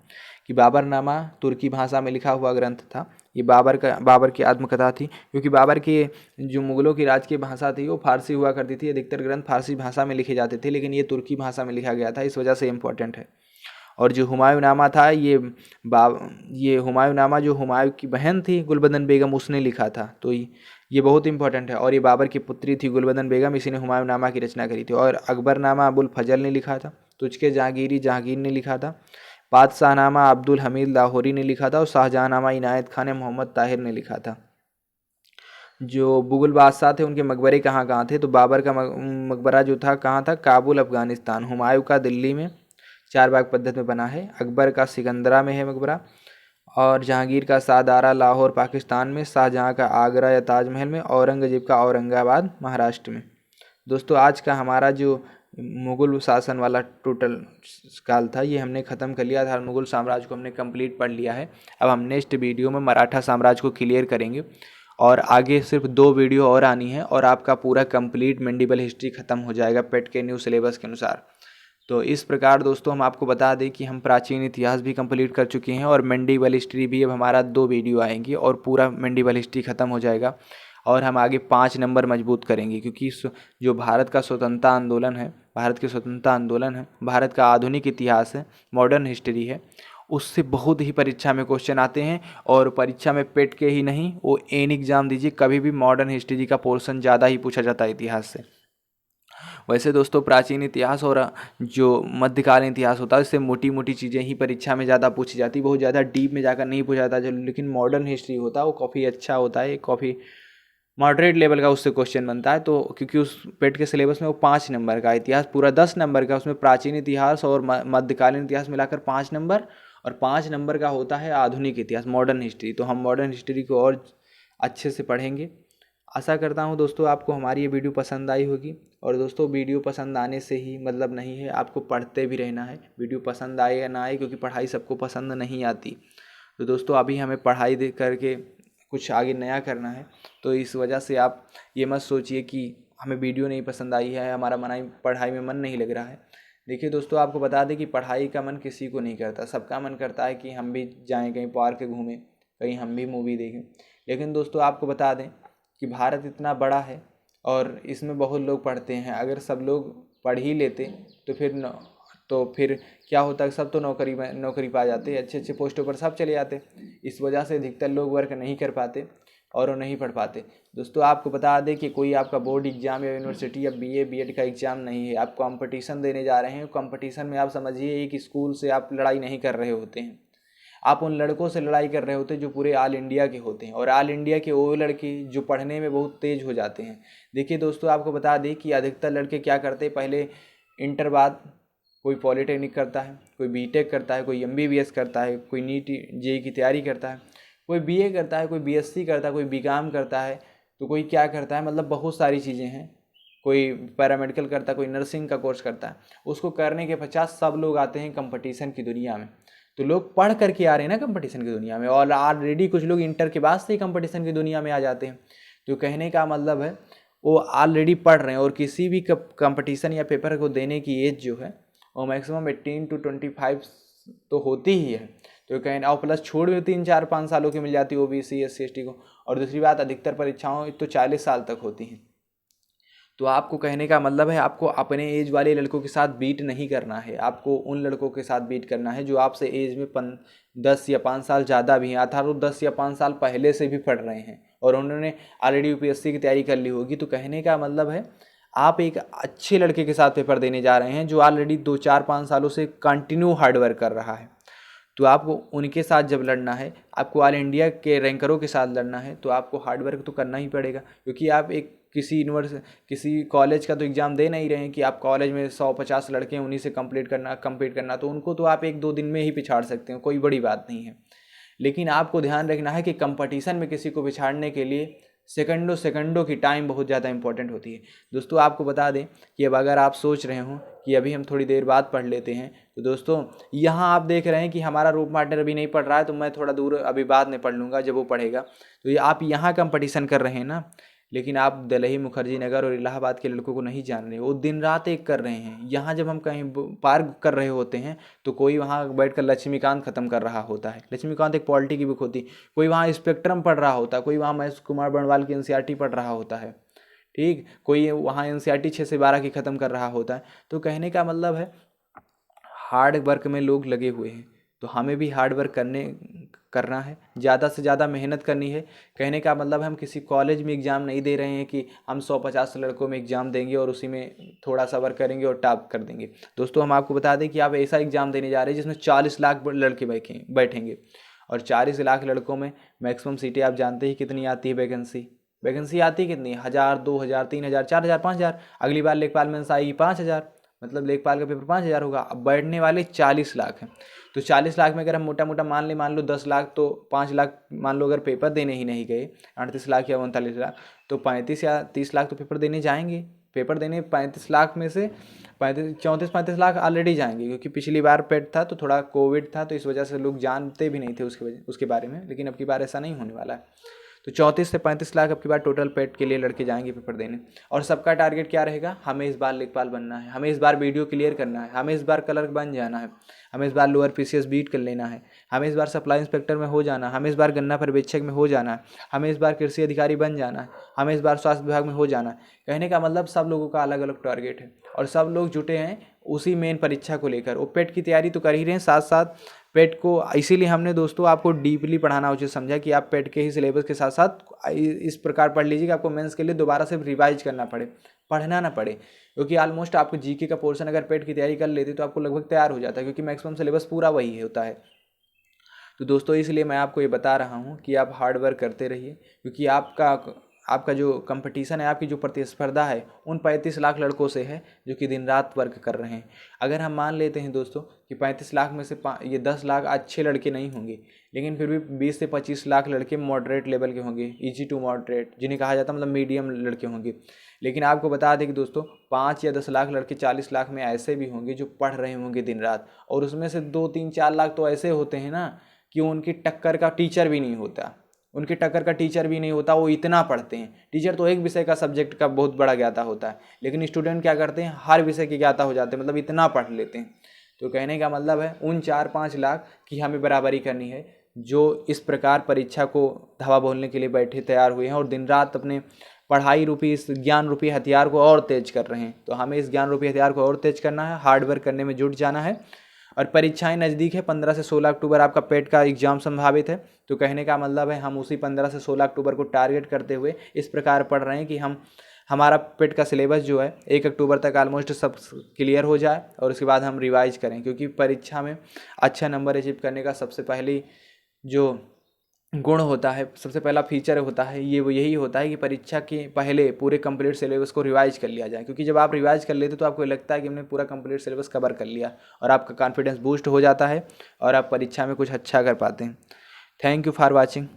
कि बाबरनामा तुर्की भाषा में लिखा हुआ ग्रंथ था। ये बाबर की आत्मकथा थी, क्योंकि बाबर के जो मुगलों की राजकीय भाषा थी वो फारसी हुआ करती थी। अधिकतर ग्रंथ फारसी भाषा में लिखे जाते थे, लेकिन ये तुर्की भाषा में लिखा गया था, इस वजह से इम्पोर्टेंट है। और जो हुमायूंनामा था ये हुमायूंनामा जो हुमायूं की बहन थी गुलबदन बेगम, उसने लिखा था। तो ये बहुत इंपॉर्टेंट है। और ये बाबर की पुत्री थी गुलबदन बेगम, इसी ने हुमायूंनामा की रचना करी थी। और अकबरनामा अबुल फजल ने लिखा था। तुझके जहांगीरी जहांगीर ने लिखा था। बादशाहनामा अब्दुल हमीद लाहौरी ने लिखा था। और शाहजहांनामा इनायत खान मोहम्मद ताहिर ने लिखा था। जो मुगल बादशाह थे उनके मकबरे कहाँ थे, तो बाबर का मकबरा जो था कहाँ था, काबुल अफगानिस्तान। हुमायूं का दिल्ली में 4 बाग पद्धति में बना है। अकबर का सिकंदरा में है मकबरा। और जहांगीर का शाहदारा लाहौर पाकिस्तान में, शाहजहाँ का आगरा या ताजमहल में, औरंगजेब का औरंगाबाद महाराष्ट्र में। दोस्तों आज का हमारा जो मुग़ल शासन वाला टोटल काल था ये हमने ख़त्म कर लिया था। मुग़ल साम्राज्य को हमने कंप्लीट पढ़ लिया है। अब हम नेक्स्ट वीडियो में मराठा साम्राज्य को क्लियर करेंगे और आगे सिर्फ 2 वीडियो और आनी है और आपका पूरा कंप्लीट मेंडिवल हिस्ट्री ख़त्म हो जाएगा पेट के न्यू सिलेबस के अनुसार। तो इस प्रकार दोस्तों हम आपको बता दें कि हम प्राचीन इतिहास भी कंप्लीट कर चुके हैं और मेंडिवल हिस्ट्री भी। अब हमारा 2 वीडियो आएंगी और पूरा मेंडिवल हिस्ट्री ख़त्म हो जाएगा और हम आगे 5 नंबर मजबूत करेंगे, क्योंकि जो भारत का स्वतंत्रता आंदोलन है, भारत के स्वतंत्रता आंदोलन है, भारत का आधुनिक इतिहास है, मॉडर्न हिस्ट्री है, उससे बहुत ही परीक्षा में क्वेश्चन आते हैं। और परीक्षा में पेट के ही नहीं, वो एन एग्ज़ाम दीजिए, कभी भी मॉडर्न हिस्ट्री का पोर्शन ज़्यादा ही पूछा जाता है इतिहास से। वैसे दोस्तों प्राचीन इतिहास और जो मध्यकालीन इतिहास होता है इससे मोटी मोटी चीज़ें ही परीक्षा में ज़्यादा पूछी जाती, बहुत ज़्यादा डीप में जाकर नहीं पूछा जाता। लेकिन मॉडर्न हिस्ट्री होता है वो काफ़ी अच्छा होता है, काफ़ी मॉडरेट लेवल का उससे क्वेश्चन बनता है। तो क्योंकि उस पेट के सिलेबस में वो 5 नंबर का, इतिहास पूरा 10 नंबर का, उसमें प्राचीन इतिहास और मध्यकालीन इतिहास मिलाकर 5 नंबर, और 5 नंबर का होता है आधुनिक इतिहास, मॉडर्न हिस्ट्री। तो हम मॉडर्न हिस्ट्री को और अच्छे से पढ़ेंगे। आशा करता हूँ दोस्तों आपको हमारी ये वीडियो पसंद आई होगी। और दोस्तों वीडियो पसंद आने से ही मतलब नहीं है, आपको पढ़ते भी रहना है, वीडियो पसंद आए या ना आए, क्योंकि पढ़ाई सबको पसंद नहीं आती। तो दोस्तों अभी हमें पढ़ाई दे करके कुछ आगे नया करना है, तो इस वजह से आप ये मत सोचिए कि हमें वीडियो नहीं पसंद आई है, हमारा पढ़ाई में मन नहीं लग रहा है। देखिए दोस्तों आपको बता दें कि पढ़ाई का मन किसी को नहीं करता, सबका मन करता है कि हम भी जाएं कहीं पार्क घूमें, कहीं हम भी मूवी देखें। लेकिन दोस्तों आपको बता दें कि भारत इतना बड़ा है और इसमें बहुत लोग पढ़ते हैं। अगर सब लोग पढ़ ही लेते तो फिर क्या होता है, सब तो नौकरी पा जाते, अच्छे अच्छे पोस्टों पर सब चले जाते। इस वजह से अधिकतर लोग वर्क नहीं कर पाते और वो नहीं पढ़ पाते। दोस्तों आपको बता दें कि कोई आपका बोर्ड एग्जाम या यूनिवर्सिटी या बीए बीएड का एग्ज़ाम नहीं है, आप कंपटीशन देने जा रहे हैं। कंपटीशन में आप समझिए एक स्कूल से आप लड़ाई नहीं कर रहे होते हैं, आप उन लड़कों से लड़ाई कर रहे होते हैं जो पूरे ऑल इंडिया के होते हैं, और ऑल इंडिया के वो लड़के जो पढ़ने में बहुत तेज़ हो जाते हैं। देखिए दोस्तों आपको बता दें कि अधिकतर लड़के क्या करते हैं, पहले इंटर बाद कोई पॉलिटेक्निक करता है, कोई बीटेक करता है, कोई एमबीबीएस करता है, कोई नीट जेई की तैयारी करता है, कोई बीए करता है, कोई बीएससी करता है, कोई बीकॉम करता है, तो कोई क्या करता है, मतलब बहुत सारी चीज़ें हैं। कोई पैरामेडिकल करता है, कोई नर्सिंग का कोर्स करता है। उसको करने के पश्चात सब लोग आते हैं कंपटीशन की दुनिया में। तो लोग पढ़ करके आ रहे हैं ना कंपटीशन की दुनिया में, और ऑलरेडी कुछ लोग इंटर के बाद से ही कंपटीशन की दुनिया में आ जाते हैं। तो कहने का मतलब है वो ऑलरेडी पढ़ रहे हैं, और किसी भी कंपटीशन या पेपर को देने की एज जो है वो मैक्सिमम 18 to 25 तो होती ही है। तो कहना, और प्लस छोड़ भी 3-4-5 सालों की मिल जाती है ओबीसी SC ST को। और दूसरी बात अधिकतर परीक्षाओं तो 40 साल तक होती हैं। तो आपको कहने का मतलब है आपको अपने एज वाले लड़कों के साथ बीट नहीं करना है, आपको उन लड़कों के साथ बीट करना है जो आपसे एज में 10 या 5 साल ज़्यादा भी हैं, अर्थात वो 10 या 5 साल पहले से भी पढ़ रहे हैं और उन्होंने ऑलरेडी यूपीएससी की तैयारी कर ली होगी। तो कहने का मतलब है आप एक अच्छे लड़के के साथ पेपर देने जा रहे हैं जो ऑलरेडी 2-4-5 सालों से कंटिन्यू हार्डवर्क कर रहा है। तो आपको उनके साथ जब लड़ना है, आपको ऑल इंडिया के रैंकरों के साथ लड़ना है, तो आपको हार्डवर्क तो करना ही पड़ेगा। क्योंकि आप एक किसी कॉलेज का तो एग्ज़ाम दे नहीं रहे हैं कि आप कॉलेज में 100-50 लड़के हैं उन्हीं से कंप्लीट करना, तो उनको तो आप 1-2 दिन में ही पिछाड़ सकते हैं, कोई बड़ी बात नहीं है। लेकिन आपको ध्यान रखना है कि कंपटीशन में किसी को पिछाड़ने के लिए सेकंडों की टाइम बहुत ज़्यादा इंपॉर्टेंट होती है। दोस्तों आपको बता दें कि अब अगर आप सोच रहे हो कि अभी हम थोड़ी देर बाद पढ़ लेते हैं, तो दोस्तों यहाँ आप देख रहे हैं कि हमारा रूम पार्टनर अभी नहीं पढ़ रहा है, तो मैं थोड़ा दूर अभी बाद में पढ़ लूँगा जब वो पढ़ेगा। तो ये आप यहाँ कंपटीशन कर रहे हैं ना, लेकिन आप दिल्ली, मुखर्जी नगर और इलाहाबाद के लड़कों को नहीं जान रहे, वो दिन रात एक कर रहे हैं। यहाँ जब हम कहीं पार्क कर रहे होते हैं तो कोई वहाँ बैठकर लक्ष्मीकांत ख़त्म कर रहा होता है, लक्ष्मीकांत एक पॉलिटी की बुक होती, कोई वहाँ स्पेक्ट्रम पढ़ रहा होता है, कोई वहाँ महेश कुमार बर्णवाल की एनसीईआरटी पढ़ रहा होता है, ठीक, कोई वहाँ एनसीईआरटी 6 से 12 की ख़त्म कर रहा होता है। तो कहने का मतलब है हार्ड वर्क में लोग लगे हुए हैं, तो हमें भी हार्ड वर्क करना है, ज़्यादा से ज़्यादा मेहनत करनी है। कहने का मतलब हम किसी कॉलेज में एग्ज़ाम नहीं दे रहे हैं कि हम 150 लड़कों में एग्ज़ाम देंगे और उसी में थोड़ा सा वर्क करेंगे और टॉप कर देंगे। दोस्तों हम आपको बता दें कि आप ऐसा एग्ज़ाम देने जा रहे हैं जिसमें 40 लाख लड़के बैठेंगे, और 40 लाख लड़कों में मैक्सिमम सीटें आप जानते ही कितनी आती है, वैकेंसी आती है कितनी, 1000, 2000, 3000, 4000, 5000। अगली बार लेखपाल मेंस आएगी 5000, मतलब लेखपाल का पेपर 5,000 होगा। अब बैठने वाले 40 लाख हैं, तो 40 लाख में अगर हम मोटा मोटा मान लो 10 लाख, तो 5 लाख मान लो अगर पेपर देने ही नहीं गए, 38 लाख या 39 लाख, तो 35 या 30 लाख तो पेपर देने जाएंगे। पेपर देने 35 लाख में से 34-35 लाख ऑलरेडी जाएंगे, क्योंकि पिछली बार पेट था तो थोड़ा कोविड था, तो इस वजह से लोग जानते भी नहीं थे उसके बारे में, लेकिन अब की बार ऐसा नहीं होने वाला है। तो 34 से 35 लाख अब की बार टोटल पेट के लिए लड़के जाएंगे पेपर देने। और सबका टारगेट क्या रहेगा, हमें इस बार लेखपाल बनना है, हमें इस बार वीडियो क्लियर करना है, हमें इस बार क्लर्क बन जाना है, हमें इस बार लोअर पीसीएस बीट कर लेना है, हमें इस बार सप्लाई इंस्पेक्टर में हो जाना है, हमें इस बार गन्ना पर्यवेक्षक में हो जाना है, हमें इस बार कृषि अधिकारी बन जाना है, हमें इस बार स्वास्थ्य विभाग में हो जाना है। कहने का मतलब सब लोगों का अलग अलग टारगेट है और सब लोग जुटे हैं उसी मेन परीक्षा को लेकर। वो पेट की तैयारी तो कर ही रहे हैं, साथ साथ पेट को, इसीलिए हमने दोस्तों आपको डीपली पढ़ाना उचित समझा कि आप पेट के ही सिलेबस के साथ साथ इस प्रकार पढ़ लीजिए कि आपको मेंस के लिए दोबारा से रिवाइज करना पड़े, पढ़ना ना पड़े, क्योंकि ऑलमोस्ट आपको जीके का पोर्शन अगर पेट की तैयारी कर लेते तो आपको लगभग तैयार हो जाता है, क्योंकि मैक्सिमम सिलेबस पूरा वही होता है। तो दोस्तों इसलिए मैं आपको ये बता रहा हूँ कि आप हार्ड वर्क करते रहिए, क्योंकि आपका जो कंपटीशन है, आपकी जो प्रतिस्पर्धा है उन 35 लाख लड़कों से है जो कि दिन रात वर्क कर रहे हैं। अगर हम मान लेते हैं दोस्तों कि 35 लाख में से ये 10 लाख अच्छे लड़के नहीं होंगे, लेकिन फिर भी 20 से 25 लाख लड़के मॉडरेट लेवल के होंगे, ईजी टू मॉडरेट जिन्हें कहा जाता है, मतलब मीडियम लड़के होंगे। लेकिन आपको बता दें कि दोस्तों 5 या 10 लाख लड़के 40 लाख में ऐसे भी होंगे जो पढ़ रहे होंगे दिन रात, और उसमें से 2-3-4 लाख तो ऐसे होते हैं ना कि उनकी टक्कर का टीचर भी नहीं होता, वो इतना पढ़ते हैं। टीचर तो एक विषय का सब्जेक्ट का बहुत बड़ा ज्ञाता होता है, लेकिन स्टूडेंट क्या करते हैं, हर विषय के ज्ञाता हो जाते हैं, मतलब इतना पढ़ लेते हैं। तो कहने का मतलब है उन 4-5 लाख की हमें बराबरी करनी है जो इस प्रकार परीक्षा को धावा बोलने के लिए बैठे तैयार हुए हैं और दिन रात अपने पढ़ाई रूपी, इस ज्ञान रूपी हथियार को और तेज कर रहे हैं। तो हमें इस ज्ञान रूपी हथियार को और तेज करना है, हार्ड वर्क करने में जुट जाना है। और परीक्षाएं नज़दीक है, 15 से 16 अक्टूबर आपका पेट का एग्जाम संभावित है। तो कहने का मतलब है हम उसी 15 से 16 अक्टूबर को टारगेट करते हुए इस प्रकार पढ़ रहे हैं कि हमारा पेट का सिलेबस जो है 1 अक्टूबर तक ऑलमोस्ट सब क्लियर हो जाए और उसके बाद हम रिवाइज करें, क्योंकि परीक्षा में अच्छा नंबर अचीव करने का सबसे पहली जो गुण होता है, सबसे पहला फीचर होता है, वो यही होता है कि परीक्षा के पहले पूरे कंप्लीट सिलेबस को रिवाइज कर लिया जाए। क्योंकि जब आप रिवाइज कर लेते तो आपको लगता है कि हमने पूरा कंप्लीट सिलेबस कवर कर लिया और आपका कॉन्फिडेंस बूस्ट हो जाता है और आप परीक्षा में कुछ अच्छा कर पाते हैं। Thank you for watching.